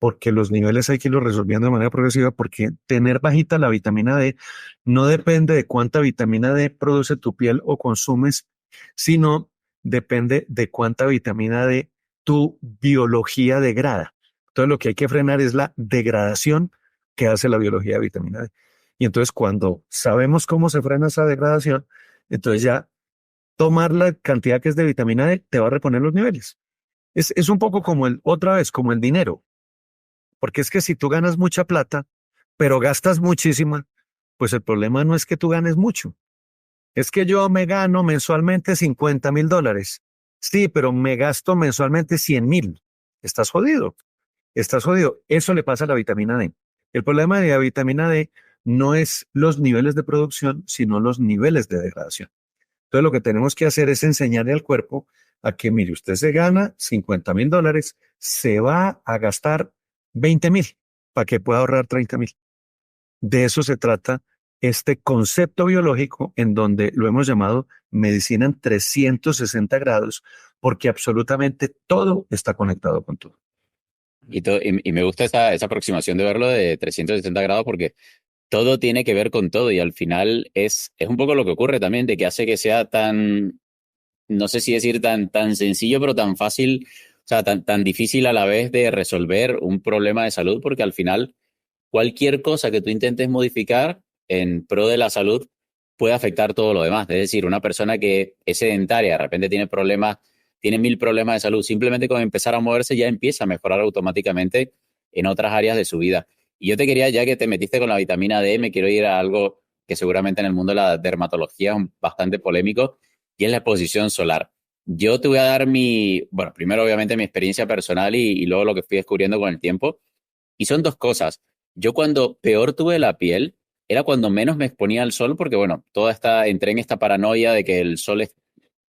porque los niveles hay que irlos resolviendo de manera progresiva, porque tener bajita la vitamina D no depende de cuánta vitamina D produce tu piel o consumes, sino depende de cuánta vitamina D tu biología degrada. Entonces lo que hay que frenar es la degradación que hace la biología de vitamina D. Y entonces cuando sabemos cómo se frena esa degradación, entonces ya tomar la cantidad que es de vitamina D te va a reponer los niveles. Es un poco como otra vez, como el dinero. Porque es que si tú ganas mucha plata, pero gastas muchísima, pues el problema no es que tú ganes mucho. Es que yo me gano mensualmente $50,000. Sí, pero me gasto mensualmente 100,000. Estás jodido. Estás jodido. Eso le pasa a la vitamina D. El problema de la vitamina D no es los niveles de producción, sino los niveles de degradación. Entonces lo que tenemos que hacer es enseñarle al cuerpo a que, mire, usted se gana $50,000, se va a gastar 20,000 para que pueda ahorrar 30,000. De eso se trata este concepto biológico en donde lo hemos llamado medicina en 360 grados, porque absolutamente todo está conectado con todo. Y me gusta esa aproximación de verlo de 360 grados porque todo tiene que ver con todo y al final es un poco lo que ocurre también, de que hace que sea tan, no sé si decir tan sencillo, pero tan fácil, o sea, tan difícil a la vez de resolver un problema de salud, porque al final cualquier cosa que tú intentes modificar en pro de la salud puede afectar todo lo demás. Es decir, una persona que es sedentaria, de repente tiene problemas, tiene 1000 problemas de salud, simplemente con empezar a moverse ya empieza a mejorar automáticamente en otras áreas de su vida. Y yo te quería, ya que te metiste con la vitamina D, me quiero ir a algo que seguramente en el mundo de la dermatología es bastante polémico, y es la exposición solar. Yo te voy a dar bueno, primero obviamente mi experiencia personal y luego lo que fui descubriendo con el tiempo. Y son dos cosas. Yo cuando peor tuve la piel era cuando menos me exponía al sol, porque bueno, entré en esta paranoia de que el sol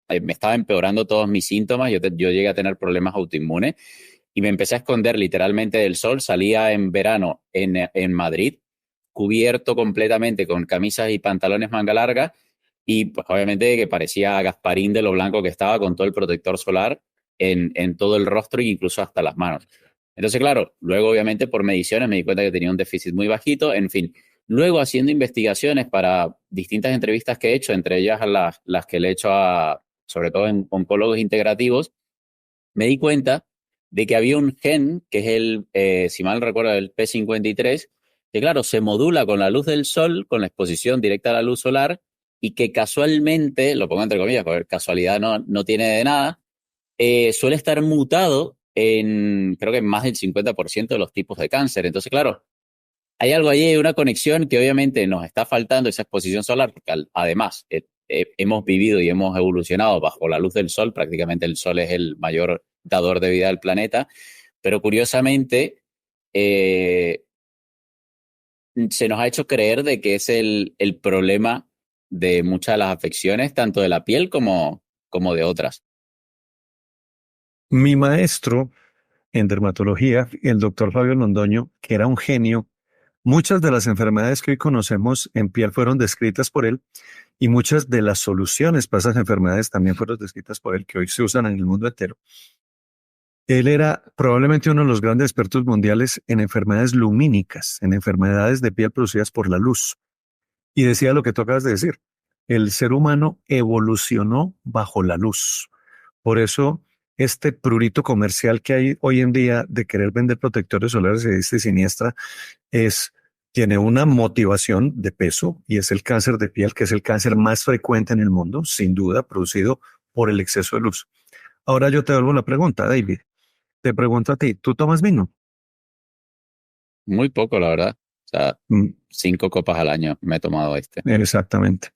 me estaba empeorando todos mis síntomas. Yo llegué a tener problemas autoinmunes y me empecé a esconder literalmente del sol. Salía en verano en Madrid, cubierto completamente con camisas y pantalones manga larga, y pues obviamente que parecía Gasparín de lo blanco que estaba, con todo el protector solar en todo el rostro e incluso hasta las manos. Entonces, claro, luego obviamente por mediciones me di cuenta que tenía un déficit muy bajito, en fin. Luego haciendo investigaciones para distintas entrevistas que he hecho, entre ellas las que le he hecho sobre todo en oncólogos integrativos, me di cuenta de que había un gen, que es si mal no recuerdo, el P53, que claro, se modula con la luz del sol, con la exposición directa a la luz solar, y que casualmente, lo pongo entre comillas, porque casualidad no tiene de nada, suele estar mutado creo que en más del 50% de los tipos de cáncer. Entonces, claro, hay algo ahí, una conexión que obviamente nos está faltando, esa exposición solar, porque además hemos vivido y hemos evolucionado bajo la luz del sol, prácticamente el sol es el mayor dador de vida del planeta, pero curiosamente eh, se nos ha hecho creer de que es el problema de muchas de las afecciones, tanto de la piel como de otras. Mi maestro en dermatología, el doctor Fabio Londoño, que era un genio, muchas de las enfermedades que hoy conocemos en piel fueron descritas por él y muchas de las soluciones para esas enfermedades también fueron descritas por él, que hoy se usan en el mundo entero. Él era probablemente uno de los grandes expertos mundiales en enfermedades lumínicas, en enfermedades de piel producidas por la luz. Y decía lo que tú acabas de decir, el ser humano evolucionó bajo la luz. Por eso, este prurito comercial que hay hoy en día de querer vender protectores solares a diestra y siniestra tiene una motivación de peso y es el cáncer de piel, que es el cáncer más frecuente en el mundo, sin duda, producido por el exceso de luz. Ahora yo te devuelvo la pregunta, David. Te pregunto a ti, ¿tú tomas vino? Muy poco, la verdad. O sea, Mm, 5 copas al año me he tomado este. exactamente.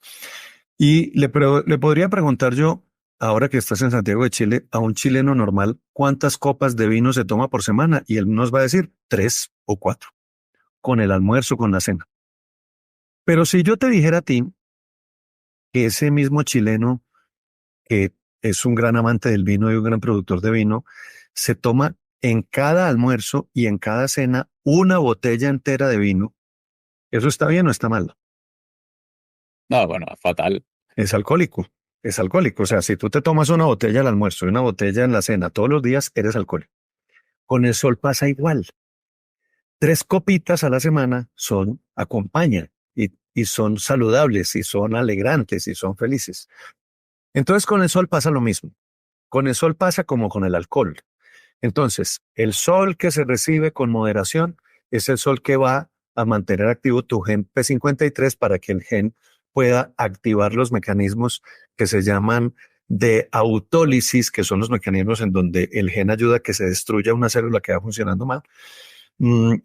Y le podría preguntar yo, ahora que estás en Santiago de Chile, a un chileno normal, ¿cuántas copas de vino se toma por semana? Y él nos va a decir 3 o 4, con el almuerzo, con la cena. Pero si yo te dijera a ti que ese mismo chileno, que es un gran amante del vino y un gran productor de vino, se toma en cada almuerzo y en cada cena una botella entera de vino, ¿eso está bien o está mal? No, bueno, fatal. Es alcohólico, es alcohólico. O sea, si tú te tomas una botella al almuerzo y una botella en la cena todos los días, eres alcohólico. Con el sol pasa igual. 3 copitas a la semana acompañan y son saludables y son alegrantes y son felices. Entonces con el sol pasa lo mismo. Con el sol pasa como con el alcohol. Entonces, el sol que se recibe con moderación es el sol que va a mantener activo tu gen P53 para que el gen pueda activar los mecanismos que se llaman de autólisis, que son los mecanismos en donde el gen ayuda a que se destruya una célula que va funcionando mal.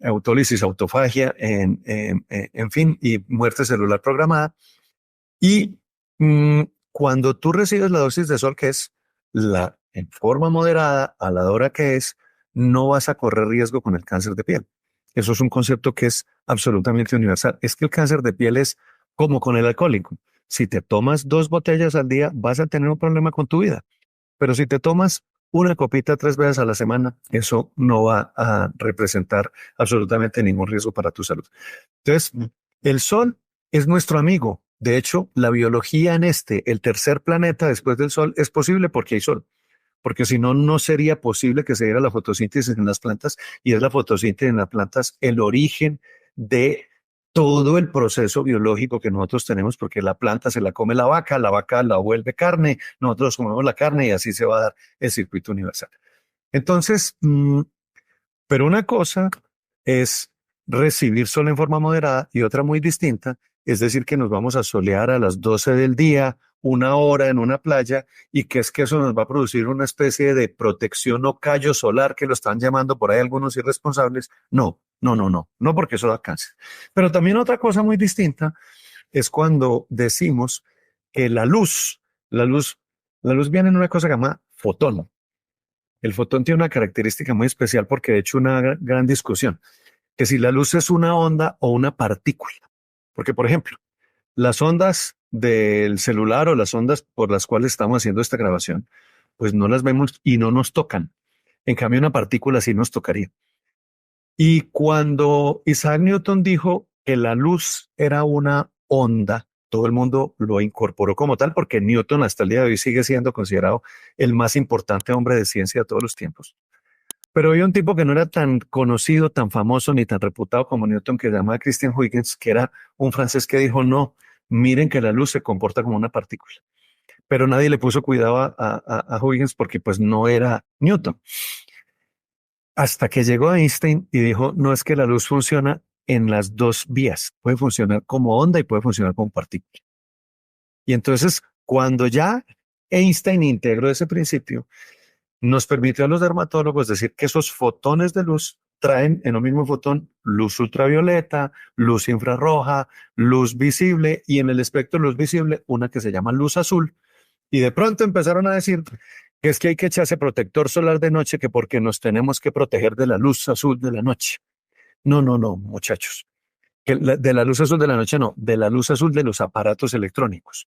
Autólisis, autofagia, en fin, y muerte celular programada. Y cuando tú recibes la dosis de sol, que es en forma moderada, a la hora que es, no vas a correr riesgo con el cáncer de piel. Eso es un concepto que es absolutamente universal. Es que el cáncer de piel es como con el alcohólico. Si te tomas 2 botellas al día, vas a tener un problema con tu vida. Pero si te tomas una copita 3 veces a la semana, eso no va a representar absolutamente ningún riesgo para tu salud. Entonces, el Sol es nuestro amigo. De hecho, la biología en el tercer planeta después del Sol, es posible porque hay Sol. Porque si no, no sería posible que se diera la fotosíntesis en las plantas, y es la fotosíntesis en las plantas el origen de todo el proceso biológico que nosotros tenemos, porque la planta se la come la vaca la vuelve carne, nosotros comemos la carne y así se va a dar el circuito universal. Entonces, pero una cosa es recibir sol en forma moderada y otra muy distinta, es decir, que nos vamos a solear a las 12 del día, 1 hora en una playa, y que es que eso nos va a producir una especie de protección o callo solar, que lo están llamando por ahí algunos irresponsables. No, no, no, no, no, porque eso da cáncer. Pero también otra cosa muy distinta es cuando decimos que la luz, la luz viene en una cosa que se llama fotón. El fotón tiene una característica muy especial porque de hecho una gran discusión, que si la luz es una onda o una partícula. Porque, por ejemplo, las ondas del celular o las ondas por las cuales estamos haciendo esta grabación, pues no las vemos y no nos tocan. En cambio, una partícula sí nos tocaría. Y cuando Isaac Newton dijo que la luz era una onda, todo el mundo lo incorporó como tal, porque Newton hasta el día de hoy sigue siendo considerado el más importante hombre de ciencia de todos los tiempos. Pero había un tipo que no era tan conocido, tan famoso, ni tan reputado como Newton, que se llamaba Christian Huygens, que era un francés que dijo, no, miren que la luz se comporta como una partícula. Pero nadie le puso cuidado a Huygens porque pues no era Newton. Hasta que llegó Einstein y dijo, no, es que la luz funciona en las dos vías. Puede funcionar como onda y puede funcionar como partícula. Y entonces, cuando ya Einstein integró ese principio, nos permitió a los dermatólogos decir que esos fotones de luz traen en un mismo fotón luz ultravioleta, luz infrarroja, luz visible, y en el espectro de luz visible una que se llama luz azul. Y de pronto empezaron a decir que es que hay que echarse protector solar de noche, que porque nos tenemos que proteger de la luz azul de la noche. No, no, no, muchachos. De la luz azul de la noche no, de la luz azul de los aparatos electrónicos.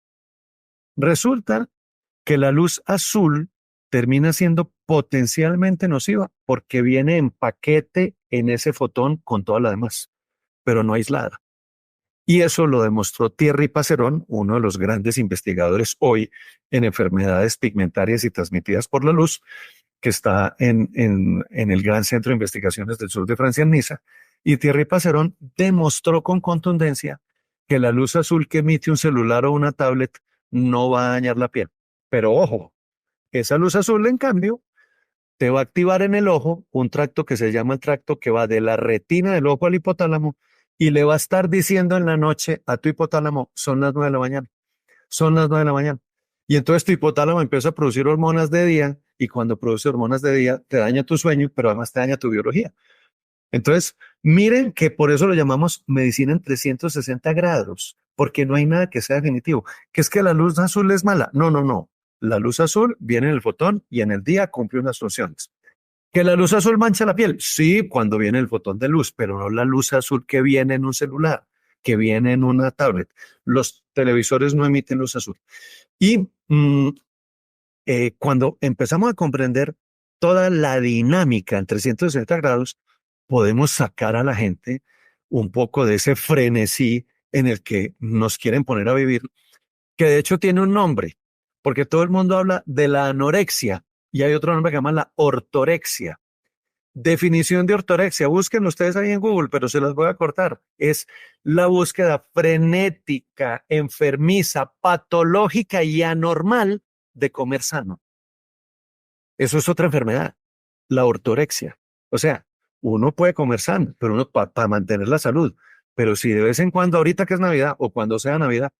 Resulta que la luz azul termina siendo potencialmente nociva porque viene en paquete en ese fotón con toda la demás, pero no aislada. Y eso lo demostró Thierry Passeron, uno de los grandes investigadores hoy en enfermedades pigmentarias y transmitidas por la luz, que está en el Gran Centro de Investigaciones del Sur de Francia, en Niza. Y Thierry Passeron demostró con contundencia que la luz azul que emite un celular o una tablet no va a dañar la piel. Pero ojo, esa luz azul, en cambio, te va a activar en el ojo un tracto que se llama el tracto que va de la retina del ojo al hipotálamo, y le va a estar diciendo en la noche a tu hipotálamo, son las 9 de la mañana, son las 9 de la mañana. Y entonces tu hipotálamo empieza a producir hormonas de día, y cuando produce hormonas de día te daña tu sueño, pero además te daña tu biología. Entonces, miren que por eso lo llamamos medicina en 360 grados, porque no hay nada que sea definitivo. ¿Que es que la luz azul es mala? No, no, no. La luz azul viene en el fotón y en el día cumple unas funciones. ¿Que la luz azul mancha la piel? Sí, cuando viene el fotón de luz, pero no la luz azul que viene en un celular, que viene en una tablet. Los televisores no emiten luz azul. Y cuando empezamos a comprender toda la dinámica en 360 grados, podemos sacar a la gente un poco de ese frenesí en el que nos quieren poner a vivir, que de hecho tiene un nombre, porque todo el mundo habla de la anorexia y hay otro nombre que se llama la ortorexia. Definición de ortorexia, búsquenlo ustedes ahí en Google, pero se las voy a cortar. Es la búsqueda frenética, enfermiza, patológica y anormal de comer sano. Eso es otra enfermedad, la ortorexia. O sea, uno puede comer sano, pero uno para mantener la salud. Pero si de vez en cuando, ahorita que es Navidad o cuando sea Navidad,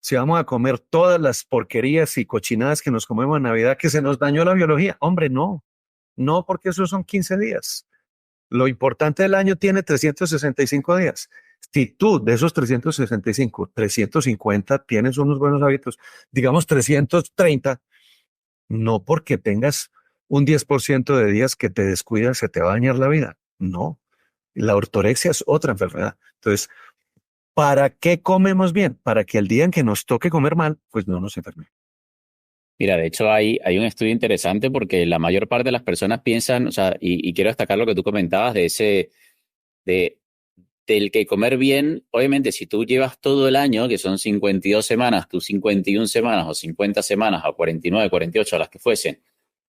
si vamos a comer todas las porquerías y cochinadas que nos comemos en Navidad, que se nos dañó la biología, hombre, no, no, porque esos son 15 días. Lo importante del año tiene 365 días. Si tú de esos 365, 350 tienes unos buenos hábitos, digamos 330, no porque tengas un 10% de días que te descuidas, se te va a dañar la vida. No, la ortorexia es otra enfermedad. Entonces, ¿para qué comemos bien? Para que el día en que nos toque comer mal, pues no nos enfermemos. Mira, de hecho hay un estudio interesante porque la mayor parte de las personas piensan, o sea, y quiero destacar lo que tú comentabas de de, del que comer bien, obviamente si tú llevas todo el año, que son 52 semanas, tus 51 semanas o 50 semanas o 49, 48, las que fuesen,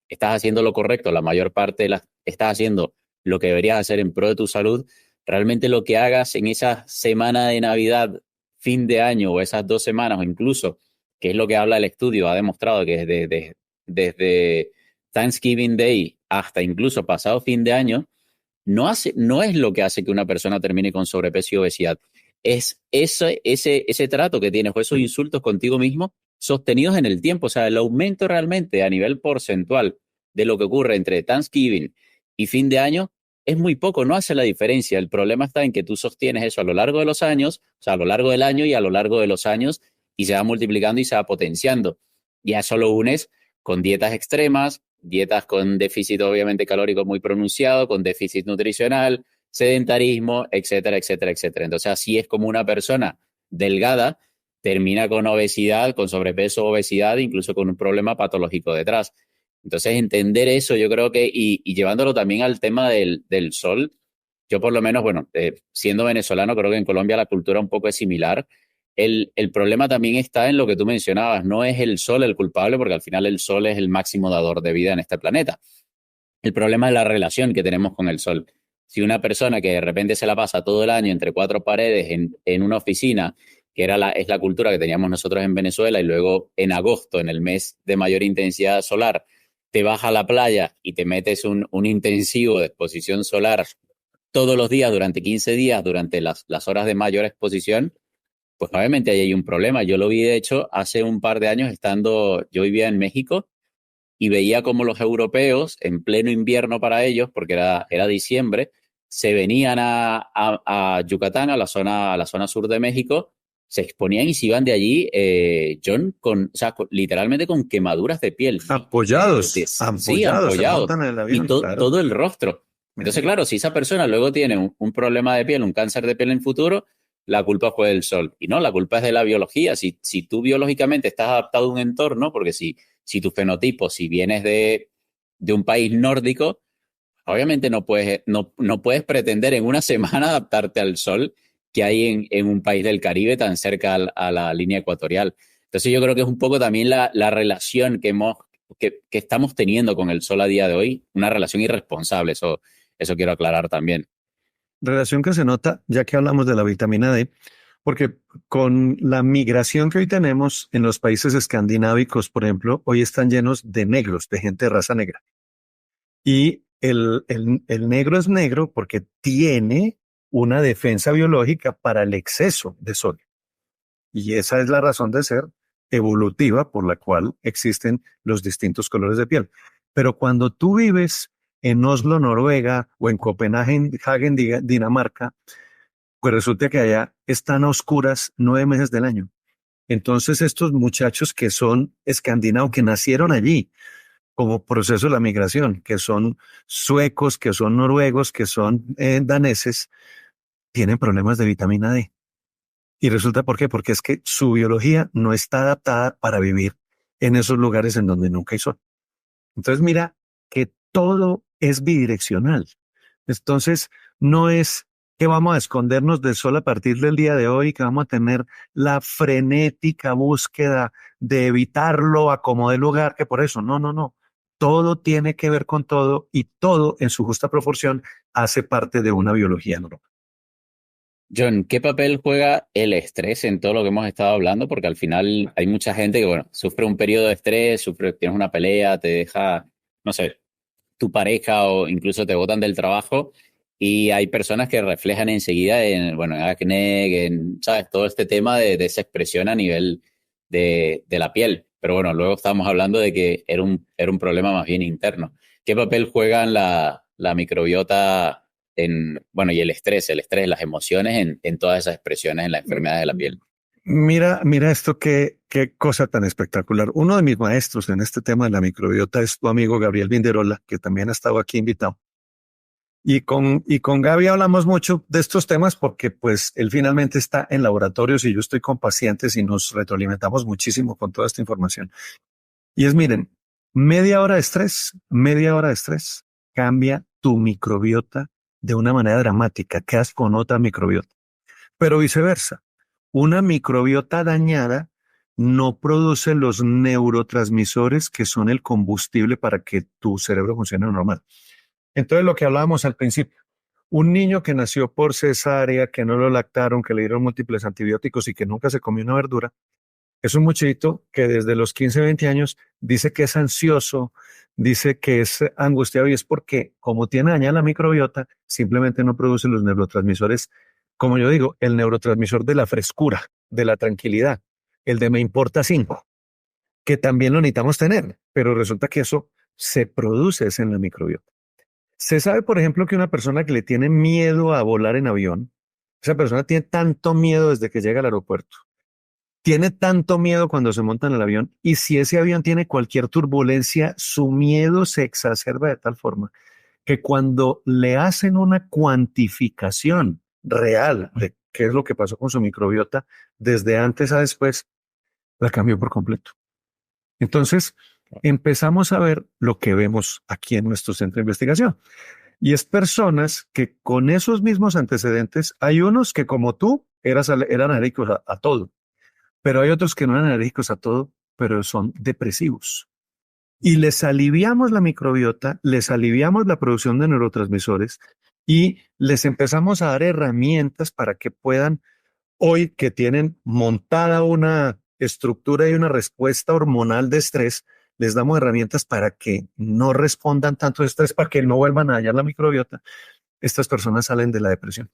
estás haciendo lo correcto, la mayor parte de las, estás haciendo lo que deberías hacer en pro de tu salud, realmente lo que hagas en esa semana de Navidad, fin de año o esas 2 semanas o incluso, que es lo que habla el estudio, ha demostrado que desde Thanksgiving Day hasta incluso pasado fin de año, no es lo que hace que una persona termine con sobrepeso y obesidad. Es ese trato que tienes o esos insultos contigo mismo sostenidos en el tiempo. O sea, el aumento realmente a nivel porcentual de lo que ocurre entre Thanksgiving y fin de año es muy poco, no hace la diferencia. El problema está en que tú sostienes eso a lo largo de los años, o sea, a lo largo del año y a lo largo de los años, y se va multiplicando y se va potenciando. Y a eso lo unes con dietas extremas, dietas con déficit obviamente calórico muy pronunciado, con déficit nutricional, sedentarismo, etcétera, etcétera, etcétera. Entonces así es como una persona delgada termina con obesidad, con sobrepeso, obesidad, incluso con un problema patológico detrás. Entonces entender eso yo creo que, y llevándolo también al tema del sol, yo por lo menos, bueno, siendo venezolano, creo que en Colombia la cultura un poco es similar. El problema también está en lo que tú mencionabas, no es el sol el culpable, porque al final el sol es el máximo dador de vida en este planeta. El problema es la relación que tenemos con el sol. Si una persona que de repente se la pasa todo el año entre cuatro paredes en una oficina, que es la cultura que teníamos nosotros en Venezuela, y luego en agosto, en el mes de mayor intensidad solar, te vas a la playa y te metes un intensivo de exposición solar todos los días durante 15 días, durante las horas de mayor exposición, pues obviamente ahí hay un problema. Yo lo vi, de hecho, hace un par de años yo vivía en México y veía como los europeos, en pleno invierno para ellos, porque era diciembre, se venían a Yucatán, a la zona sur de México, se exponían y se iban de allí, John, o sea, literalmente con quemaduras de piel. Apoyados, Sí, apoyados, se apoyados. montan en el Y avión, claro. todo el rostro. Entonces, claro, si esa persona luego tiene un problema de piel, un cáncer de piel en el futuro, la culpa fue del sol. Y no, la culpa es de la biología. Si tú biológicamente estás adaptado a un entorno, porque si tu fenotipo, si vienes de un país nórdico, obviamente no puedes pretender en una semana adaptarte al sol que hay en un país del Caribe tan cerca a la línea ecuatorial. Entonces yo creo que es un poco también la relación que estamos teniendo con el sol a día de hoy, una relación irresponsable, eso quiero aclarar también. Relación que se nota, ya que hablamos de la vitamina D, porque con la migración que hoy tenemos en los países escandinávicos, por ejemplo, hoy están llenos de negros, de gente de raza negra. Y el negro es negro porque tiene una defensa biológica para el exceso de sodio. Y esa es la razón de ser evolutiva por la cual existen los distintos colores de piel. Pero cuando tú vives en Oslo, Noruega, o en Copenhagen, Dinamarca, pues resulta que allá están a oscuras 9 meses del año. Entonces estos muchachos que son escandinavos, que nacieron allí como proceso de la migración, que son suecos, que son noruegos, que son daneses, tienen problemas de vitamina D. Y resulta, ¿por qué? Porque es que su biología no está adaptada para vivir en esos lugares en donde nunca hay sol. Entonces mira que todo es bidireccional. Entonces no es que vamos a escondernos del sol a partir del día de hoy, que vamos a tener la frenética búsqueda de evitarlo a como dé lugar, que por eso, no, no, no. Todo tiene que ver con todo y todo en su justa proporción hace parte de una biología normal. John, ¿qué papel juega el estrés en todo lo que hemos estado hablando? Porque al final hay mucha gente que, bueno, sufre un periodo de estrés, tienes una pelea, te deja, no sé, tu pareja o incluso te botan del trabajo y hay personas que reflejan enseguida en, bueno, en acné, en, ¿sabes? Todo este tema de esa expresión a nivel de la piel. Pero bueno, luego estábamos hablando de que era un problema más bien interno. ¿Qué papel juegan la microbiota bueno, y el estrés, las emociones en todas esas expresiones en las enfermedades de la piel? Mira esto, qué cosa tan espectacular. Uno de mis maestros en este tema de la microbiota es tu amigo Gabriel Vinderola, que también ha estado aquí invitado. Y con Gaby hablamos mucho de estos temas porque pues él finalmente está en laboratorios y yo estoy con pacientes y nos retroalimentamos muchísimo con toda esta información. Y miren, media hora de estrés cambia tu microbiota de una manera dramática, quedas con otra microbiota. Pero viceversa, una microbiota dañada no produce los neurotransmisores que son el combustible para que tu cerebro funcione normal. Entonces, lo que hablábamos al principio, un niño que nació por cesárea, que no lo lactaron, que le dieron múltiples antibióticos y que nunca se comió una verdura, es un muchachito que desde los 15, 20 años dice que es ansioso, dice que es angustiado y es porque como tiene dañada la microbiota, simplemente no produce los neurotransmisores, como yo digo, el neurotransmisor de la frescura, de la tranquilidad, el de me importa 5, que también lo necesitamos tener, pero resulta que eso se produce es en la microbiota. Se sabe, por ejemplo, que una persona que le tiene miedo a volar en avión, esa persona tiene tanto miedo desde que llega al aeropuerto, tiene tanto miedo cuando se monta en el avión, y si ese avión tiene cualquier turbulencia, su miedo se exacerba de tal forma que cuando le hacen una cuantificación real de qué es lo que pasó con su microbiota, desde antes a después, la cambió por completo. Entonces, empezamos a ver lo que vemos aquí en nuestro centro de investigación. Y es personas que con esos mismos antecedentes, hay unos que como tú eran alérgicos a todo, pero hay otros que no eran alérgicos a todo, pero son depresivos. Y les aliviamos la microbiota, les aliviamos la producción de neurotransmisores y les empezamos a dar herramientas para que puedan, hoy que tienen montada una estructura y una respuesta hormonal de estrés, les damos herramientas para que no respondan tanto de estrés, para que no vuelvan a dañar la microbiota. Estas personas salen de la depresión.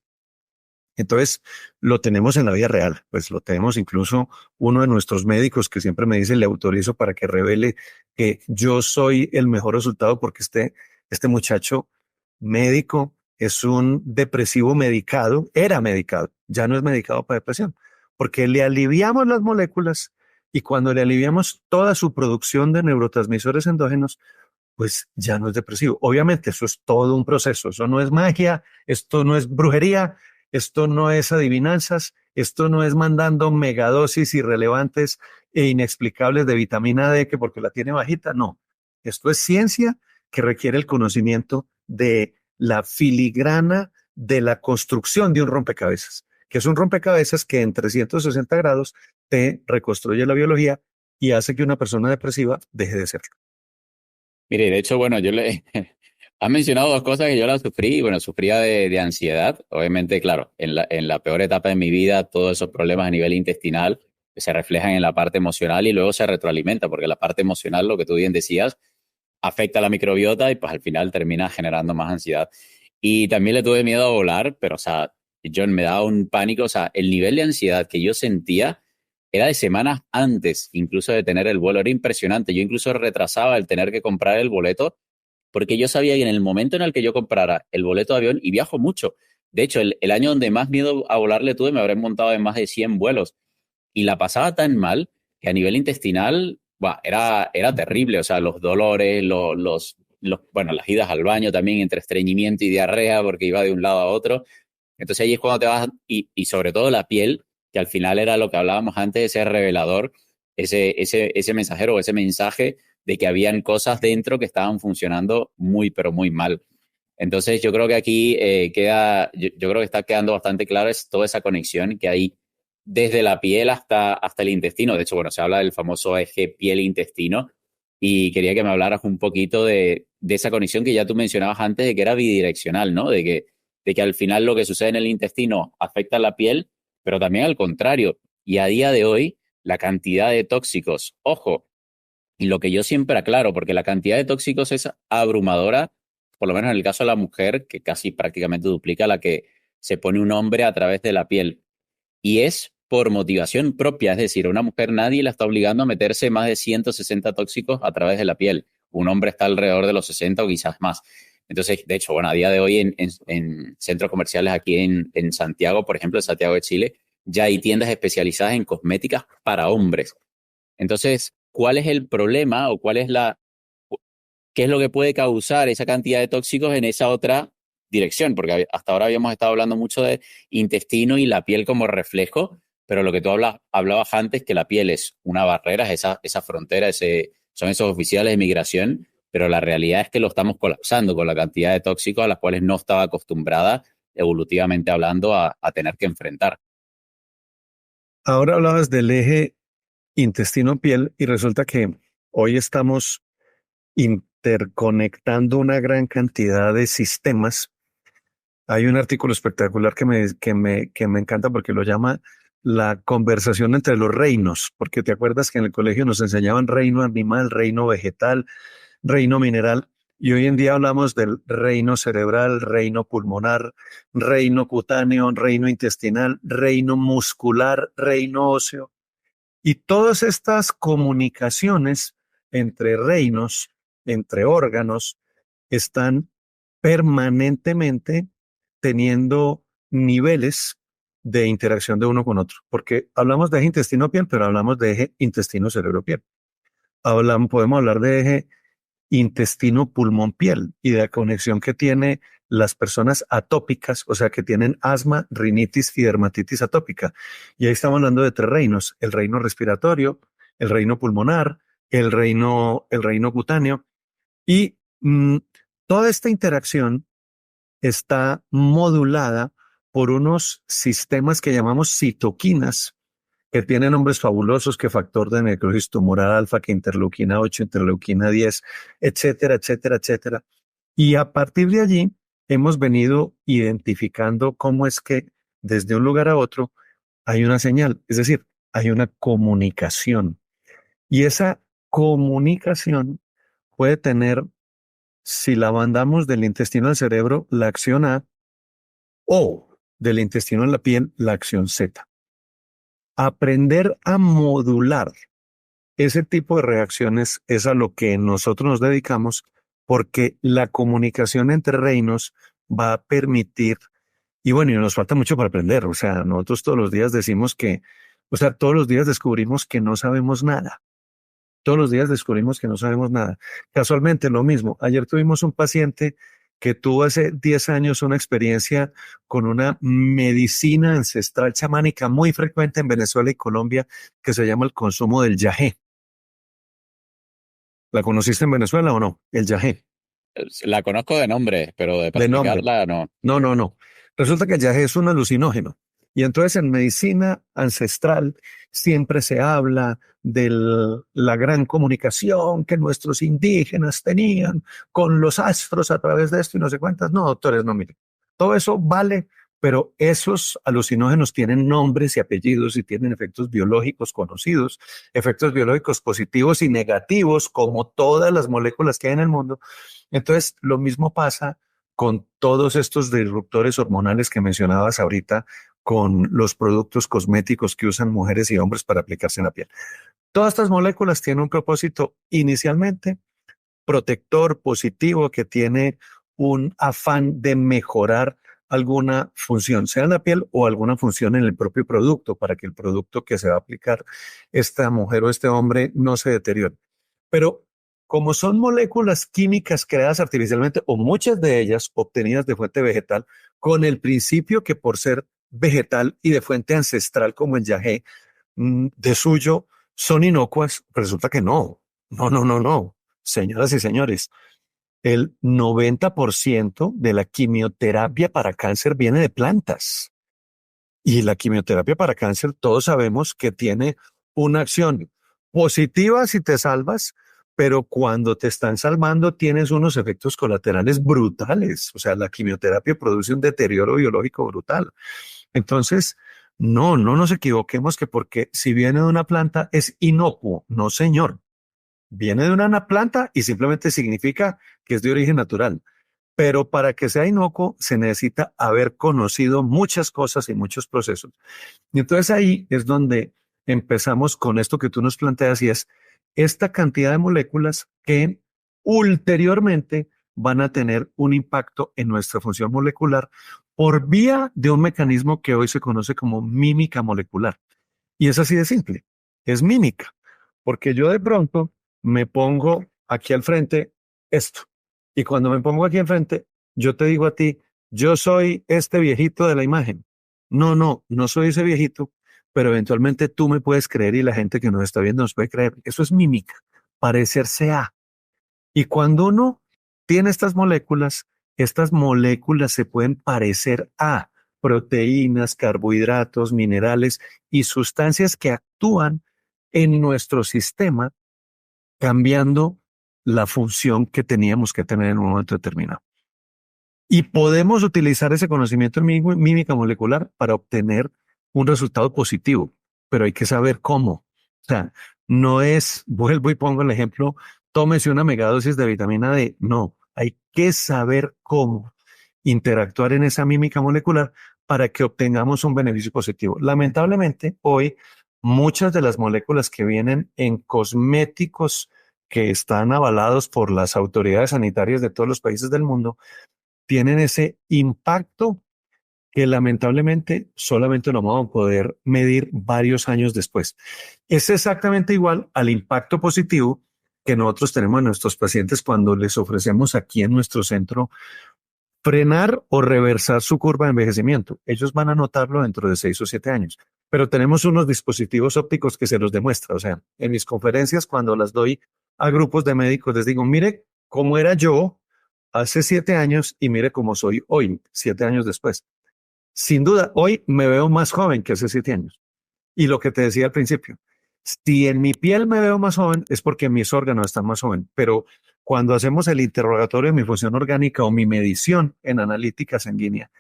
Entonces, lo tenemos en la vida real, pues lo tenemos incluso uno de nuestros médicos que siempre me dice, le autorizo para que revele que yo soy el mejor resultado porque este muchacho médico es un depresivo medicado, era medicado, ya no es medicado para depresión, porque le aliviamos las moléculas y cuando le aliviamos toda su producción de neurotransmisores endógenos, pues ya no es depresivo. Obviamente eso es todo un proceso, eso no es magia, esto no es brujería, esto no es adivinanzas, esto no es mandando megadosis irrelevantes e inexplicables de vitamina D que porque la tiene bajita, no. Esto es ciencia que requiere el conocimiento de la filigrana de la construcción de un rompecabezas, que es un rompecabezas que en 360 grados te reconstruye la biología y hace que una persona depresiva deje de serlo. Mire, de hecho, bueno, has mencionado dos cosas que yo las sufrí. Bueno, sufría de ansiedad. Obviamente, claro, en la peor etapa de mi vida, todos esos problemas a nivel intestinal se reflejan en la parte emocional y luego se retroalimenta, porque la parte emocional, lo que tú bien decías, afecta a la microbiota y pues al final termina generando más ansiedad. Y también le tuve miedo a volar, pero o sea, John, me daba un pánico. O sea, el nivel de ansiedad que yo sentía era de semanas antes incluso de tener el vuelo. Era impresionante. Yo incluso retrasaba el tener que comprar el boleto porque yo sabía que en el momento en el que yo comprara el boleto de avión, y viajo mucho, de hecho, el año donde más miedo a volar le tuve, me habré montado en más de 100 vuelos. y la pasaba tan mal que a nivel intestinal, buah, era terrible. O sea, los dolores, bueno, las idas al baño también entre estreñimiento y diarrea porque iba de un lado a otro. Entonces ahí es cuando te vas, y sobre todo la piel, que al final era lo que hablábamos antes, ese revelador, ese mensajero o ese mensaje de que habían cosas dentro que estaban funcionando muy, pero muy mal. Entonces yo creo que aquí yo creo que está quedando bastante claro es toda esa conexión que hay desde la piel hasta el intestino. De hecho, bueno, se habla del famoso eje piel-intestino y quería que me hablaras un poquito de esa conexión que ya tú mencionabas antes de que era bidireccional, ¿no? De que al final lo que sucede en el intestino afecta a la piel, pero también al contrario. Y a día de hoy, la cantidad de tóxicos, ojo, y lo que yo siempre aclaro, porque la cantidad de tóxicos es abrumadora, por lo menos en el caso de la mujer, que casi prácticamente duplica la que se pone un hombre a través de la piel. Y es por motivación propia, es decir, a una mujer nadie la está obligando a meterse más de 160 tóxicos a través de la piel. Un hombre está alrededor de los 60 o quizás más. Entonces, de hecho, bueno, a día de hoy en centros comerciales aquí en Santiago, por ejemplo, en Santiago de Chile, ya hay tiendas especializadas en cosméticas para hombres. Entonces, ¿cuál es el problema o qué es lo que puede causar esa cantidad de tóxicos en esa otra dirección? Porque hasta ahora habíamos estado hablando mucho de intestino y la piel como reflejo, pero lo que tú hablabas antes, que la piel es una barrera, es esa frontera, son esos oficiales de migración, pero la realidad es que lo estamos colapsando con la cantidad de tóxicos a las cuales no estaba acostumbrada, evolutivamente hablando, a tener que enfrentar. Ahora hablabas del eje intestino-piel y resulta que hoy estamos interconectando una gran cantidad de sistemas. Hay un artículo espectacular que me encanta porque lo llama la conversación entre los reinos, porque te acuerdas que en el colegio nos enseñaban reino animal, reino vegetal, reino mineral, y hoy en día hablamos del reino cerebral, reino pulmonar, reino cutáneo, reino intestinal, reino muscular, reino óseo. Y todas estas comunicaciones entre reinos, entre órganos, están permanentemente teniendo niveles de interacción de uno con otro, porque hablamos de eje intestino-piel, pero hablamos de eje intestino-cerebro-piel. Podemos hablar de eje intestino-pulmón-piel y de la conexión que tiene las personas atópicas, o sea, que tienen asma, rinitis y dermatitis atópica. Y ahí estamos hablando de tres reinos: el reino respiratorio, el reino pulmonar, el reino cutáneo. Y toda esta interacción está modulada por unos sistemas que llamamos citoquinas, que tienen nombres fabulosos, que factor de necrosis tumoral alfa, que interleuquina 8, interleuquina 10, etcétera, etcétera, etcétera. Y a partir de allí hemos venido identificando cómo es que desde un lugar a otro hay una señal, es decir, hay una comunicación. Y esa comunicación puede tener, si la mandamos del intestino al cerebro, la acción A, o del intestino a la piel, la acción Z. Aprender a modular ese tipo de reacciones es a lo que nosotros nos dedicamos, porque la comunicación entre reinos va a permitir, y bueno, y nos falta mucho para aprender. O sea, nosotros todos los días decimos que, o sea, todos los días descubrimos que no sabemos nada. Todos los días descubrimos que no sabemos nada. Casualmente, lo mismo. Ayer tuvimos un paciente que tuvo hace 10 años una experiencia con una medicina ancestral chamánica muy frecuente en Venezuela y Colombia, que se llama el consumo del yagé. ¿La conociste en Venezuela o no? El yagé. La conozco de nombre, pero de De nombre. practicarla no. No, no, no. Resulta que el yagé es un alucinógeno. Y entonces en medicina ancestral siempre se habla de la gran comunicación que nuestros indígenas tenían con los astros a través de esto y no sé cuántas. No, doctores, no, miren. Todo eso vale, pero esos alucinógenos tienen nombres y apellidos y tienen efectos biológicos conocidos, efectos biológicos positivos y negativos, como todas las moléculas que hay en el mundo. Entonces, lo mismo pasa con todos estos disruptores hormonales que mencionabas ahorita, con los productos cosméticos que usan mujeres y hombres para aplicarse en la piel. Todas estas moléculas tienen un propósito inicialmente protector, positivo, que tiene un afán de mejorar alguna función, sea en la piel o alguna función en el propio producto, para que el producto que se va a aplicar esta mujer o este hombre no se deteriore. Pero como son moléculas químicas creadas artificialmente o muchas de ellas obtenidas de fuente vegetal, con el principio que por ser vegetal y de fuente ancestral como el yagé, de suyo son inocuas, resulta que no. No, no, no, no. Señoras y señores, el 90% de la quimioterapia para cáncer viene de plantas. Y la quimioterapia para cáncer, todos sabemos que tiene una acción positiva si te salvas, pero cuando te están salvando tienes unos efectos colaterales brutales. O sea, la quimioterapia produce un deterioro biológico brutal. Entonces, no nos equivoquemos que porque si viene de una planta es inocuo. No, señor. Viene de una planta y simplemente significa que es de origen natural. Pero para que sea inocuo se necesita haber conocido muchas cosas y muchos procesos. Y entonces ahí es donde empezamos con esto que tú nos planteas y es esta cantidad de moléculas que ulteriormente van a tener un impacto en nuestra función molecular por vía de un mecanismo que hoy se conoce como mímica molecular. Y es así de simple, es mímica, porque yo de pronto me pongo aquí al frente esto. Y cuando me pongo aquí al frente, yo te digo a ti, yo soy este viejito de la imagen. No soy ese viejito, pero eventualmente tú me puedes creer y la gente que nos está viendo nos puede creer. Eso es mímica, parecerse a. Y cuando uno tiene estas moléculas se pueden parecer a proteínas, carbohidratos, minerales y sustancias que actúan en nuestro sistema, cambiando la función que teníamos que tener en un momento determinado. Y podemos utilizar ese conocimiento en mímica molecular para obtener un resultado positivo, pero hay que saber cómo. O sea, no es, vuelvo y pongo el ejemplo, tómese una megadosis de vitamina D. No, hay que saber cómo interactuar en esa mímica molecular para que obtengamos un beneficio positivo. Lamentablemente, hoy muchas de las moléculas que vienen en cosméticos que están avalados por las autoridades sanitarias de todos los países del mundo, tienen ese impacto que lamentablemente solamente lo vamos a poder medir varios años después. Es exactamente igual al impacto positivo que nosotros tenemos en nuestros pacientes cuando les ofrecemos aquí en nuestro centro frenar o reversar su curva de envejecimiento. Ellos van a notarlo dentro de 6 o 7 años, pero tenemos unos dispositivos ópticos que se los demuestra. O sea, en mis conferencias, cuando las doy a grupos de médicos, les digo, mire cómo era yo hace 7 años y mire cómo soy hoy, 7 años después. Sin duda, hoy me veo más joven que hace 7 años. Y lo que te decía al principio, si en mi piel me veo más joven es porque mis órganos están más jóvenes, pero cuando hacemos el interrogatorio de mi función orgánica o mi medición en analítica sanguínea,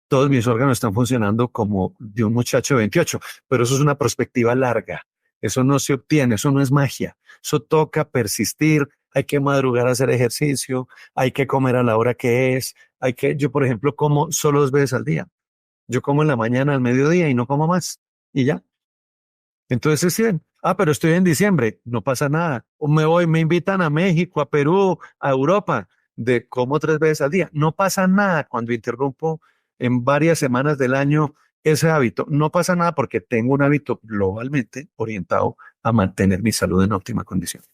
todos mis órganos están funcionando como de un muchacho de 28, pero eso es una perspectiva larga. Eso no se obtiene, eso no es magia. Eso toca persistir, hay que madrugar a hacer ejercicio, hay que comer a la hora que es, yo por ejemplo como solo 2 veces al día. Yo como en la mañana, al mediodía y no como más. Y ya. Entonces es 100. Ah, pero estoy en diciembre, no pasa nada. O me voy, me invitan a México, a Perú, a Europa, de como 3 veces al día. No pasa nada cuando interrumpo en varias semanas del año ese hábito. No pasa nada porque tengo un hábito globalmente orientado a mantener mi salud en óptima condición.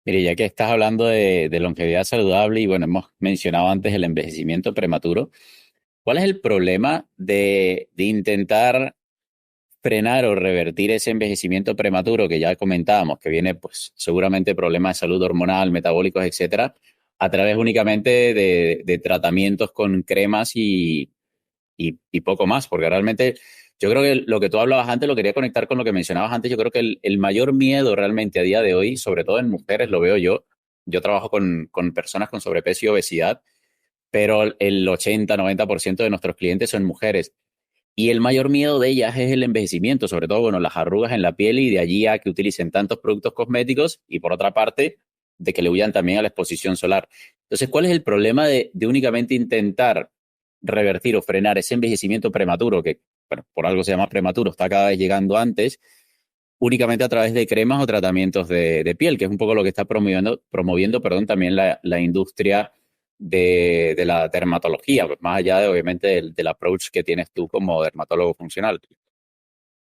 Mire, ya que estás hablando de longevidad saludable y bueno, hemos mencionado antes el envejecimiento prematuro, ¿cuál es el problema de intentar frenar o revertir ese envejecimiento prematuro que ya comentábamos, que viene pues seguramente de problemas de salud hormonal, metabólicos, etcétera, a través únicamente de tratamientos con cremas y poco más? Porque realmente yo creo que lo que tú hablabas antes lo quería conectar con lo que mencionabas antes. Yo creo que el mayor miedo realmente a día de hoy, sobre todo en mujeres, lo veo yo trabajo con personas con sobrepeso y obesidad, pero el 80-90% de nuestros clientes son mujeres. Y el mayor miedo de ellas es el envejecimiento, sobre todo, bueno, las arrugas en la piel y de allí a que utilicen tantos productos cosméticos y por otra parte, de que le huyan también a la exposición solar. Entonces, ¿cuál es el problema de únicamente intentar revertir o frenar ese envejecimiento prematuro, que, bueno, por algo se llama prematuro, está cada vez llegando antes, únicamente a través de cremas o tratamientos de piel, que es un poco lo que está promoviendo, perdón, también la industria de la dermatología, pues, más allá de obviamente del approach que tienes tú como dermatólogo funcional.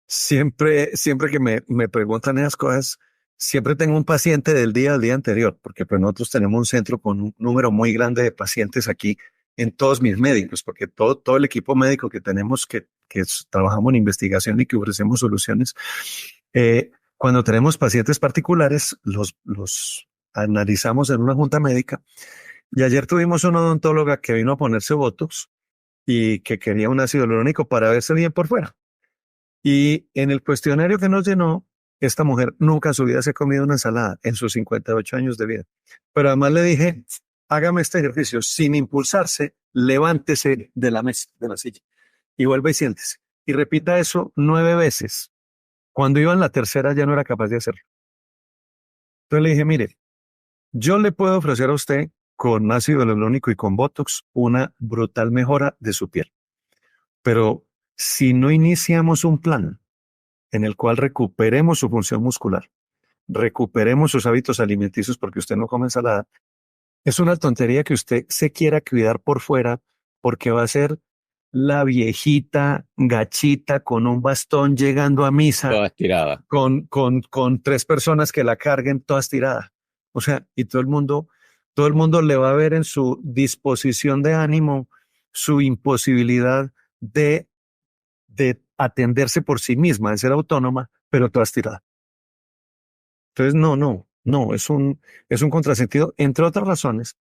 Siempre que me preguntan esas cosas, siempre tengo un paciente del día al día anterior, porque pues nosotros tenemos un centro con un número muy grande de pacientes aquí en todos mis médicos, porque todo el equipo médico que tenemos trabajamos en investigación y que ofrecemos soluciones, cuando tenemos pacientes particulares, los analizamos en una junta médica. Y ayer tuvimos una odontóloga que vino a ponerse Botox y que quería un ácido hialurónico para verse bien por fuera. Y en el cuestionario que nos llenó, esta mujer nunca en su vida se ha comido una ensalada en sus 58 años de vida. Pero además le dije, hágame este ejercicio sin impulsarse, levántese de la mesa, de la silla y vuelva y siéntese. Y repita eso 9 veces. Cuando iba en la tercera ya no era capaz de hacerlo. Entonces le dije, mire, yo le puedo ofrecer a usted con ácido hialurónico y con Botox una brutal mejora de su piel. Pero si no iniciamos un plan en el cual recuperemos su función muscular, recuperemos sus hábitos alimenticios porque usted no come ensalada, es una tontería que usted se quiera cuidar por fuera porque va a ser la viejita gachita con un bastón llegando a misa Toda estirada. con 3 personas que la carguen toda estirada. O sea, y todo el mundo le va a ver en su disposición de ánimo, su imposibilidad de atenderse por sí misma, de ser autónoma, pero toda estirada. Entonces, no, es un contrasentido, entre otras razones,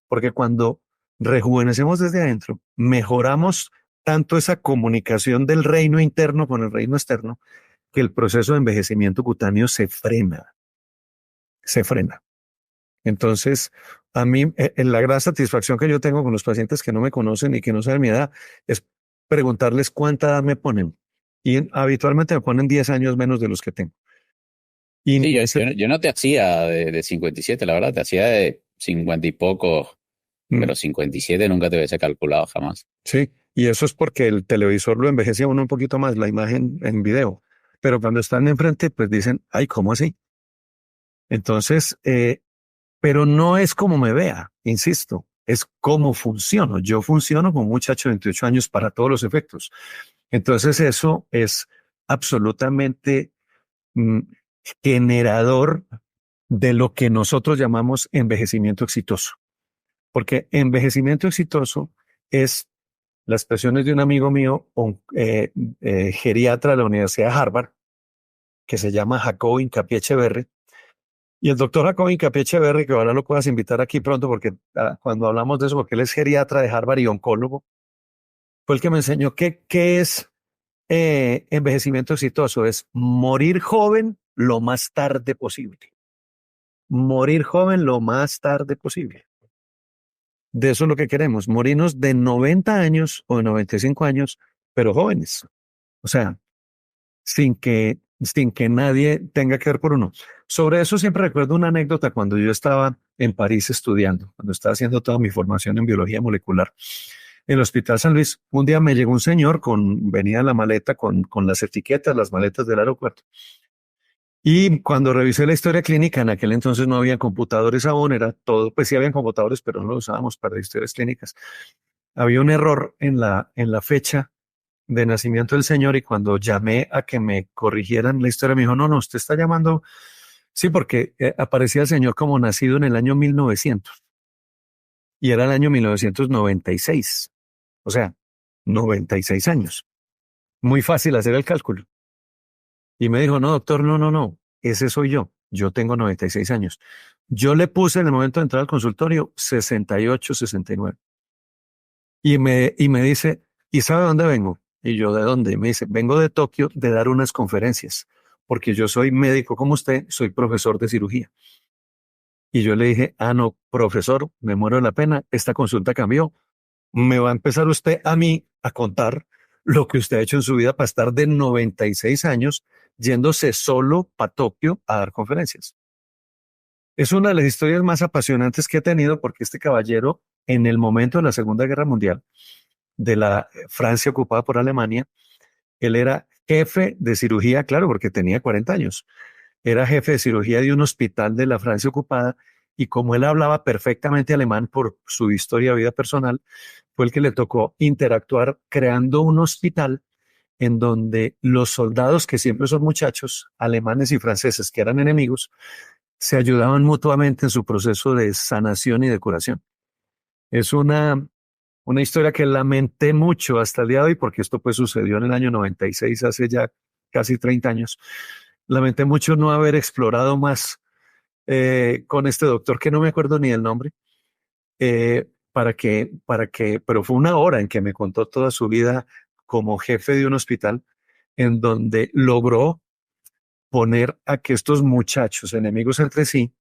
porque cuando rejuvenecemos desde adentro, mejoramos tanto esa comunicación del reino interno con el reino externo, que el proceso de envejecimiento cutáneo se frena. Entonces, a mí, la gran satisfacción que yo tengo con los pacientes que no me conocen y que no saben mi edad es preguntarles cuánta edad me ponen. Y habitualmente me ponen 10 años menos de los que tengo. Sí, Y yo no te hacía de 57, la verdad, te hacía de 50 y pocos, mm, pero 57 nunca te hubiese calculado jamás. sí, y eso es porque el televisor lo envejece a uno un poquito más, la imagen en video. Pero cuando están enfrente, pues dicen, ay, ¿cómo así? Entonces, pero no es como me vea, insisto, es cómo funciono. Yo funciono como un muchacho de 28 años para todos los efectos. Entonces, eso es absolutamente mm, generador de lo que nosotros llamamos envejecimiento exitoso. Porque envejecimiento exitoso es las expresiones de un amigo mío, un geriatra de la Universidad de Harvard, que se llama Jacobo Hincapié Echeverry. Y el doctor Jacobo Hincapié Echeverry, que ahora lo puedas invitar aquí pronto, porque cuando hablamos de eso, porque él es geriatra de Harvard y oncólogo, fue el que me enseñó qué es envejecimiento exitoso. Es morir joven lo más tarde posible. Morir joven lo más tarde posible. De eso es lo que queremos, morirnos de 90 años o de 95 años, pero jóvenes. O sea, sin que nadie tenga que ver por uno. Sobre eso siempre recuerdo una anécdota cuando yo estaba en París estudiando, cuando estaba haciendo toda mi formación en biología molecular. En el Hospital San Luis, un día me llegó un señor venía en la maleta con las etiquetas, las maletas del aeropuerto. Y cuando revisé la historia clínica, en aquel entonces no había computadores aún, era todo, pues sí habían computadores, pero no los usábamos para historias clínicas. Había un error en la fecha de nacimiento del señor y cuando llamé a que me corrigieran la historia, me dijo, no, usted está llamando, sí, porque aparecía el señor como nacido en el año 1900 y era el año 1996, o sea, 96 años. Muy fácil hacer el cálculo. Y me dijo, no, doctor, no, ese soy yo tengo 96 años. Yo le puse en el momento de entrar al consultorio 68, 69. Y me dice, ¿y sabe dónde vengo? Y yo, ¿de dónde? Y me dice, vengo de Tokio de dar unas conferencias, porque yo soy médico como usted, soy profesor de cirugía. Y yo le dije, no, profesor, me muero de la pena, esta consulta cambió. Me va a empezar usted a mí a contar lo que usted ha hecho en su vida para estar de 96 años yéndose solo para Tokio a dar conferencias. Es una de las historias más apasionantes que he tenido porque este caballero, en el momento de la Segunda Guerra Mundial, de la Francia ocupada por Alemania, él era jefe de cirugía, claro, porque tenía 40 años. Era jefe de cirugía de un hospital de la Francia ocupada y como él hablaba perfectamente alemán por su historia de vida personal, fue el que le tocó interactuar creando un hospital en donde los soldados, que siempre son muchachos, alemanes y franceses, que eran enemigos, se ayudaban mutuamente en su proceso de sanación y de curación. Es una historia que lamenté mucho hasta el día de hoy, porque esto pues sucedió en el año 96, hace ya casi 30 años. Lamenté mucho no haber explorado más con este doctor, que no me acuerdo ni el nombre, pero fue una hora en que me contó toda su vida como jefe de un hospital, en donde logró poner a que estos muchachos enemigos entre sí,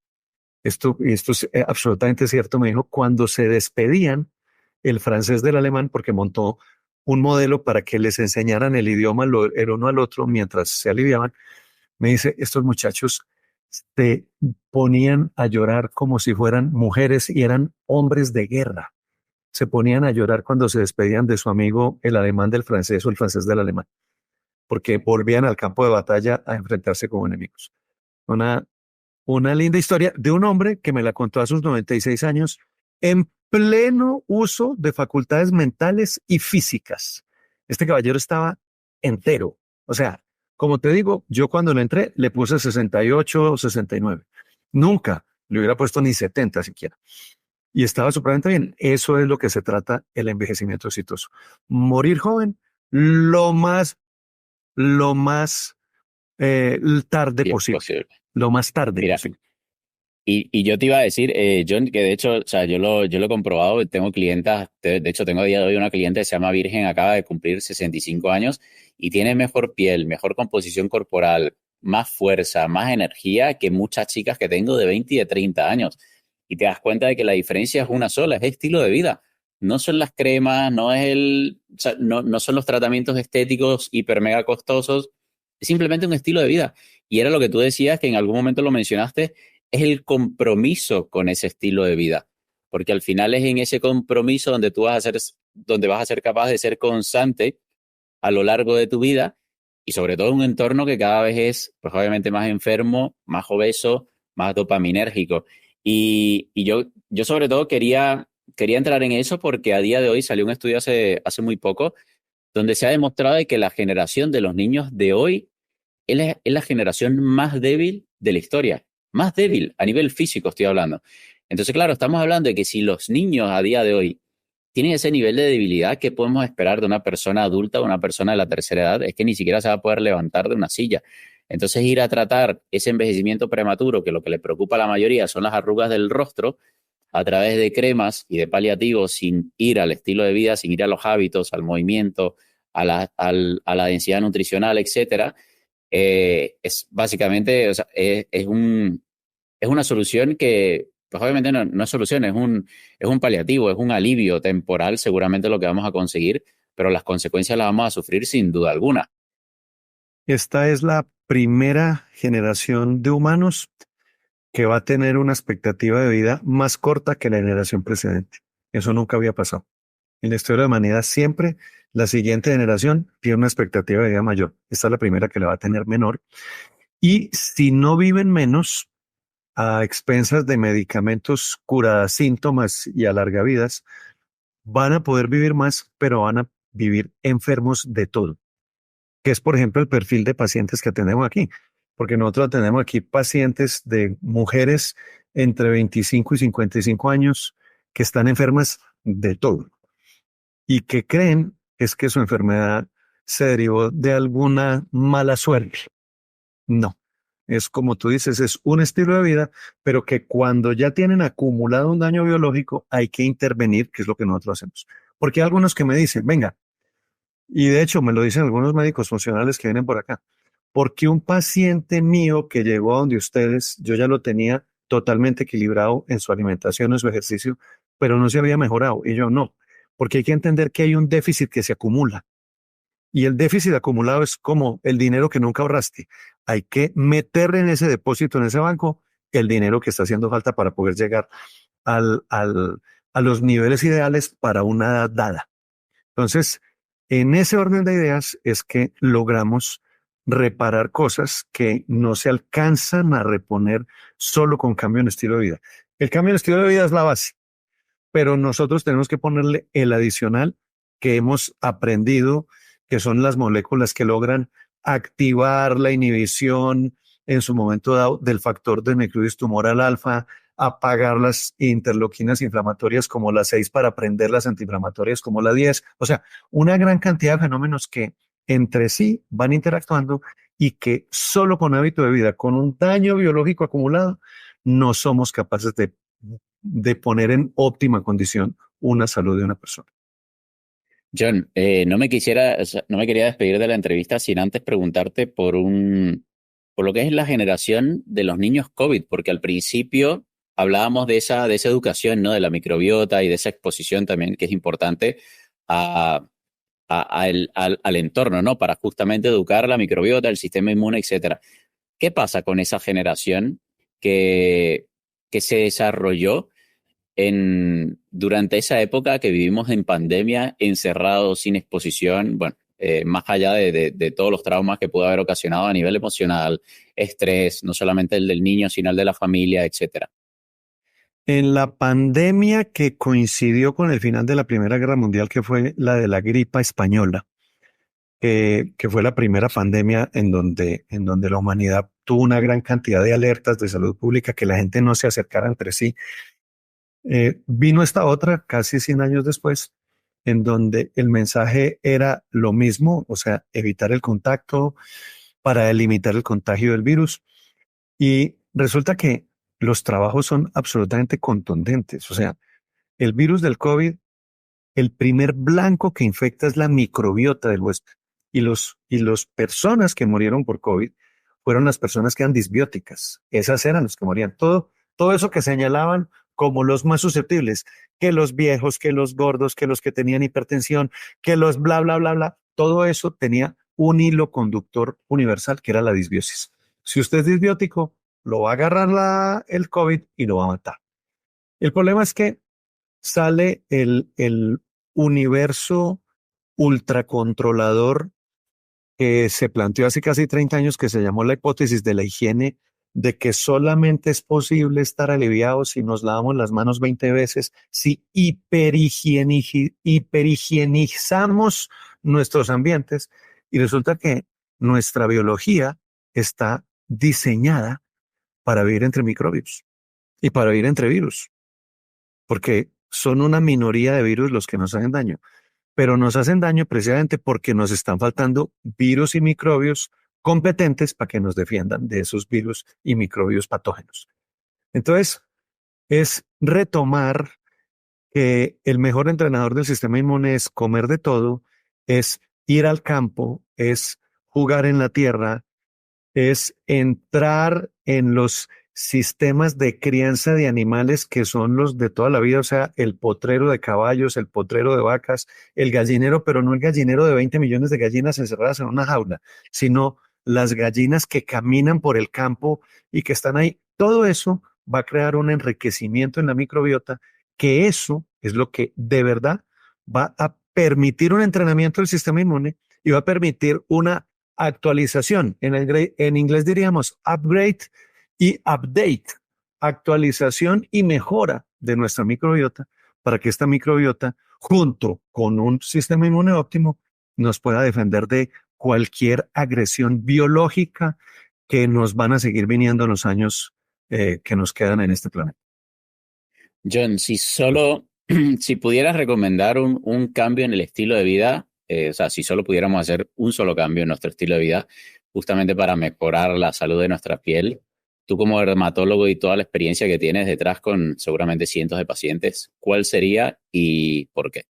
esto es absolutamente cierto, me dijo, cuando se despedían el francés del alemán, porque montó un modelo para que les enseñaran el idioma el uno al otro mientras se aliviaban, me dice, estos muchachos se ponían a llorar como si fueran mujeres y eran hombres de guerra. Se ponían a llorar cuando se despedían de su amigo el alemán del francés o el francés del alemán, porque volvían al campo de batalla a enfrentarse como enemigos. Una, una linda historia de un hombre que me la contó a sus 96 años en pleno uso de facultades mentales y físicas. Este caballero estaba entero. O sea, como te digo, yo cuando le entré le puse 68 o 69. Nunca le hubiera puesto ni 70 siquiera. Y estaba supremamente bien. Eso es lo que se trata el envejecimiento exitoso. Morir joven lo más, lo más tarde Sí, es posible. posible. Lo más tarde Mira, posible. y yo te iba a decir, John, que de hecho, o sea, yo lo he comprobado, tengo clientas, de hecho tengo a día de hoy una cliente que se llama Virgen, acaba de cumplir 65 años y tiene mejor piel, mejor composición corporal, más fuerza, más energía que muchas chicas que tengo de 20 y de 30 años. Y te das cuenta de que la diferencia es una sola, es estilo de vida. No son las cremas, no es o sea, no son los tratamientos estéticos hiper mega costosos, es simplemente un estilo de vida. Y era lo que tú decías, que en algún momento lo mencionaste, es el compromiso con ese estilo de vida, porque al final es en ese compromiso donde donde vas a ser capaz de ser constante a lo largo de tu vida y sobre todo en un entorno que cada vez es, pues obviamente más enfermo, más obeso, más dopaminérgico. Y yo sobre todo quería entrar en eso porque a día de hoy salió un estudio hace muy poco donde se ha demostrado de que la generación de los niños de hoy es la generación más débil de la historia, más débil a nivel físico estoy hablando. Entonces, claro, estamos hablando de que si los niños a día de hoy tienen ese nivel de debilidad, ¿qué podemos esperar de una persona adulta o una persona de la tercera edad? Es que ni siquiera se va a poder levantar de una silla. Entonces, ir a tratar ese envejecimiento prematuro, que lo que le preocupa a la mayoría son las arrugas del rostro, a través de cremas y de paliativos, sin ir al estilo de vida, sin ir a los hábitos, al movimiento, a la densidad nutricional, etcétera, es básicamente, o sea, es una solución que, pues obviamente no es solución, es un paliativo, es un alivio temporal, seguramente lo que vamos a conseguir, pero las consecuencias las vamos a sufrir sin duda alguna. Esta es la primera generación de humanos que va a tener una expectativa de vida más corta que la generación precedente. Eso nunca había pasado. En la historia de la humanidad siempre la siguiente generación tiene una expectativa de vida mayor. Esta es la primera que la va a tener menor. Y si no viven menos a expensas de medicamentos cura síntomas y alarga vidas, van a poder vivir más, pero van a vivir enfermos de todo, que es, por ejemplo, el perfil de pacientes que atendemos aquí, porque nosotros atendemos aquí pacientes de mujeres entre 25 y 55 años que están enfermas de todo y que creen es que su enfermedad se derivó de alguna mala suerte. No, es como tú dices, es un estilo de vida, pero que cuando ya tienen acumulado un daño biológico hay que intervenir, que es lo que nosotros hacemos. Porque hay algunos que me dicen, venga, y de hecho me lo dicen algunos médicos funcionales que vienen por acá, porque un paciente mío que llegó a donde ustedes, yo ya lo tenía totalmente equilibrado en su alimentación, en su ejercicio, pero no se había mejorado. Y yo no, porque hay que entender que hay un déficit que se acumula. Y el déficit acumulado es como el dinero que nunca ahorraste. Hay que meterle en ese depósito, en ese banco, el dinero que está haciendo falta para poder llegar al, al, a los niveles ideales para una edad dada. Entonces, en ese orden de ideas es que logramos reparar cosas que no se alcanzan a reponer solo con cambio en estilo de vida. El cambio en el estilo de vida es la base, pero nosotros tenemos que ponerle el adicional que hemos aprendido, que son las moléculas que logran activar la inhibición en su momento dado del factor de necrosis tumoral alfa, apagar las interleuquinas inflamatorias como la 6 para prender las antiinflamatorias como la 10. O sea, una gran cantidad de fenómenos que entre sí van interactuando y que solo con hábito de vida, con un daño biológico acumulado, no somos capaces de poner en óptima condición una salud de una persona. John, no me quisiera, o sea, no me quería despedir de la entrevista sin antes preguntarte por lo que es la generación de los niños COVID, porque al principio hablábamos de esa educación, ¿no? De la microbiota y de esa exposición también, que es importante a, al entorno, ¿no? Para justamente educar la microbiota, el sistema inmune, etcétera. ¿Qué pasa con esa generación que, que se desarrolló durante esa época que vivimos en pandemia, encerrados, sin exposición, bueno, más allá de todos los traumas que pudo haber ocasionado a nivel emocional, estrés, no solamente el del niño, sino el de la familia, etcétera? En la pandemia que coincidió con el final de la Primera Guerra Mundial, que fue la de la gripa española, que fue la primera pandemia en donde la humanidad tuvo una gran cantidad de alertas de salud pública, que la gente no se acercara entre sí. Vino esta otra casi 100 años después, en donde el mensaje era lo mismo, o sea, evitar el contacto para limitar el contagio del virus. Y resulta que los trabajos son absolutamente contundentes. O sea, el virus del COVID, el primer blanco que infecta es la microbiota del huésped. Y los personas que murieron por COVID fueron las personas que eran disbióticas. Esas eran los que morían. Todo eso que señalaban como los más susceptibles, que los viejos, que los gordos, que los que tenían hipertensión, que los bla, bla, bla, bla, todo eso tenía un hilo conductor universal que era la disbiosis. Si usted es disbiótico, lo va a agarrar el COVID y lo va a matar. El problema es que sale el universo ultracontrolador que se planteó hace casi 30 años, que se llamó la hipótesis de la higiene, de que solamente es posible estar aliviados si nos lavamos las manos 20 veces, si hiperhigienizamos nuestros ambientes, y resulta que nuestra biología está diseñada para vivir entre microbios y para vivir entre virus, porque son una minoría de virus los que nos hacen daño, pero nos hacen daño precisamente porque nos están faltando virus y microbios competentes para que nos defiendan de esos virus y microbios patógenos. Entonces, es retomar que el mejor entrenador del sistema inmune es comer de todo, es ir al campo, es jugar en la tierra, es entrar en los sistemas de crianza de animales que son los de toda la vida, o sea, el potrero de caballos, el potrero de vacas, el gallinero, pero no el gallinero de 20 millones de gallinas encerradas en una jaula, sino las gallinas que caminan por el campo y que están ahí. Todo eso va a crear un enriquecimiento en la microbiota, que eso es lo que de verdad va a permitir un entrenamiento del sistema inmune y va a permitir una actualización. En inglés diríamos upgrade y update, actualización y mejora de nuestra microbiota para que esta microbiota, junto con un sistema inmune óptimo, nos pueda defender de cualquier agresión biológica que nos van a seguir viniendo en los años que nos quedan en este planeta. John, si pudieras recomendar un cambio en el estilo de vida, o sea, si solo pudiéramos hacer un solo cambio en nuestro estilo de vida, justamente para mejorar la salud de nuestra piel, tú como dermatólogo y toda la experiencia que tienes detrás con seguramente cientos de pacientes, ¿cuál sería y por qué?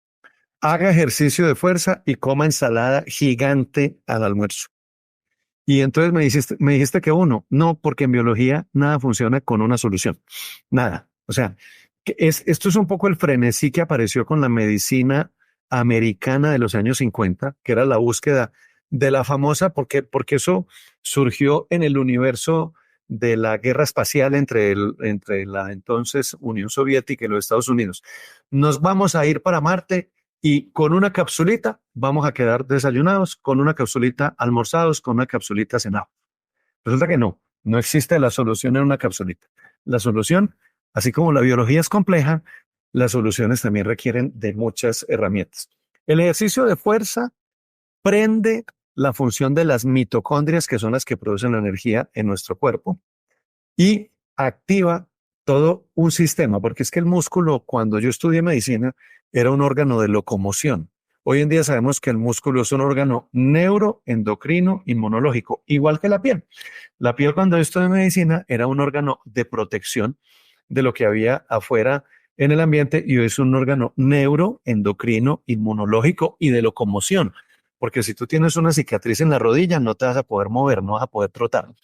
Haga ejercicio de fuerza y coma ensalada gigante al almuerzo. Y entonces me dijiste que uno, no, porque en biología nada funciona con una solución, nada. O sea, esto es un poco el frenesí que apareció con la medicina americana de los años 50, que era la búsqueda de la famosa, porque eso surgió en el universo de la guerra espacial entre la entonces Unión Soviética y los Estados Unidos. Nos vamos a ir para Marte y con una capsulita vamos a quedar desayunados, con una capsulita almorzados, con una capsulita cenados. Resulta que no existe la solución en una capsulita. La solución Así como la biología es compleja, las soluciones también requieren de muchas herramientas. El ejercicio de fuerza prende la función de las mitocondrias, que son las que producen la energía en nuestro cuerpo, y activa todo un sistema, porque es que el músculo, cuando yo estudié medicina, era un órgano de locomoción. Hoy en día sabemos que el músculo es un órgano neuroendocrino inmunológico, igual que la piel. La piel, cuando yo estudié medicina, era un órgano de protección de lo que había afuera en el ambiente, y hoy es un órgano neuroendocrino inmunológico y de locomoción. Porque si tú tienes una cicatriz en la rodilla, no te vas a poder mover, no vas a poder trotar.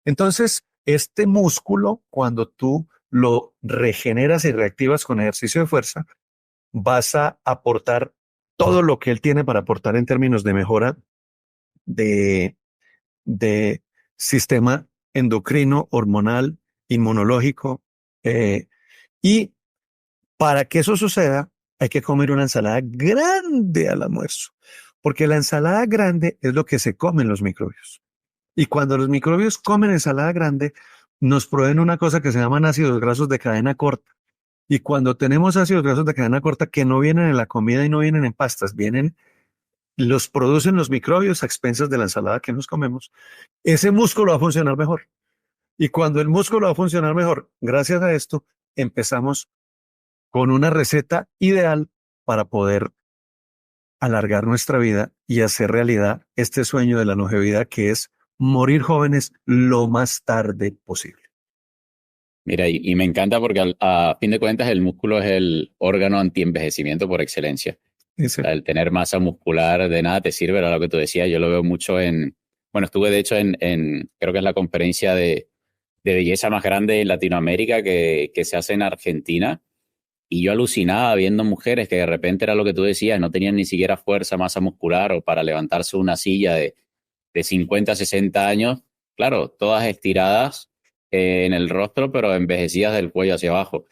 Entonces, este músculo, cuando tú lo regeneras y reactivas con ejercicio de fuerza, vas a aportar todo lo que él tiene para aportar en términos de mejora de, de sistema endocrino, hormonal, inmunológico. eh, y para que eso suceda, hay que comer una ensalada grande al almuerzo, porque la ensalada grande es lo que se comen los microbios. Y cuando los microbios comen ensalada grande, nos proveen una cosa que se llaman ácidos grasos de cadena corta. Y cuando tenemos ácidos grasos de cadena corta que no vienen en la comida y no vienen en pastas, los producen los microbios a expensas de la ensalada que nos comemos, ese músculo va a funcionar mejor. Y cuando el músculo va a funcionar mejor, gracias a esto, empezamos con una receta ideal para poder alargar nuestra vida y hacer realidad este sueño de la longevidad, que es morir jóvenes lo más tarde posible. Mira, y me encanta porque a fin de cuentas el músculo es el órgano antienvejecimiento por excelencia. Dice, El tener masa muscular de nada te sirve, era lo que tú decías. Yo lo veo mucho bueno, estuve de hecho creo que es la conferencia de belleza más grande en Latinoamérica que se hace en Argentina. Y yo alucinaba viendo mujeres que de repente era lo que tú decías, no tenían ni siquiera fuerza, masa muscular o para levantarse una silla de 50, 60 años. Claro, todas estiradas en el rostro, pero envejecidas del cuello hacia abajo.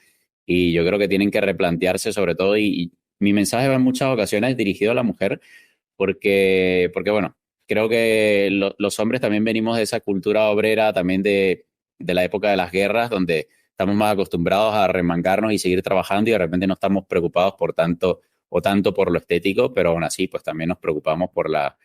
Y yo creo que tienen que replantearse sobre todo, y mi mensaje va en muchas ocasiones dirigido a la mujer, porque bueno, creo que los hombres también venimos de esa cultura obrera, también de la época de las guerras, donde estamos más acostumbrados a remangarnos y seguir trabajando y de repente no estamos preocupados por tanto o tanto por lo estético, pero aún así pues también nos preocupamos por la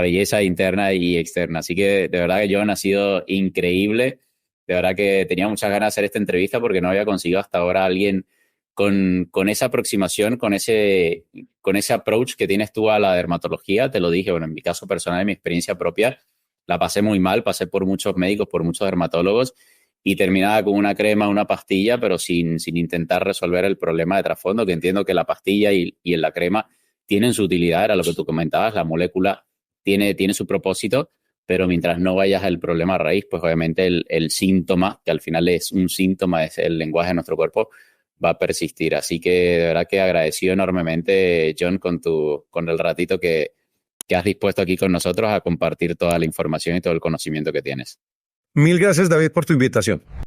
belleza interna y externa. Así que de verdad que John ha sido increíble. De verdad que tenía muchas ganas de hacer esta entrevista porque no había conseguido hasta ahora a alguien con esa aproximación, con ese approach que tienes tú a la dermatología. Te lo dije, bueno, en mi caso personal, en mi experiencia propia, la pasé muy mal, pasé por muchos médicos, por muchos dermatólogos y terminaba con una crema, una pastilla, pero sin intentar resolver el problema de trasfondo, que entiendo que la pastilla y la crema tienen su utilidad, era lo que tú comentabas, la molécula tiene su propósito, pero mientras no vayas al problema raíz, pues obviamente el síntoma, que al final es un síntoma, es el lenguaje de nuestro cuerpo, va a persistir. Así que de verdad que agradecido enormemente, John, con el ratito que has dispuesto aquí con nosotros a compartir toda la información y todo el conocimiento que tienes. mil gracias, David, por tu invitación.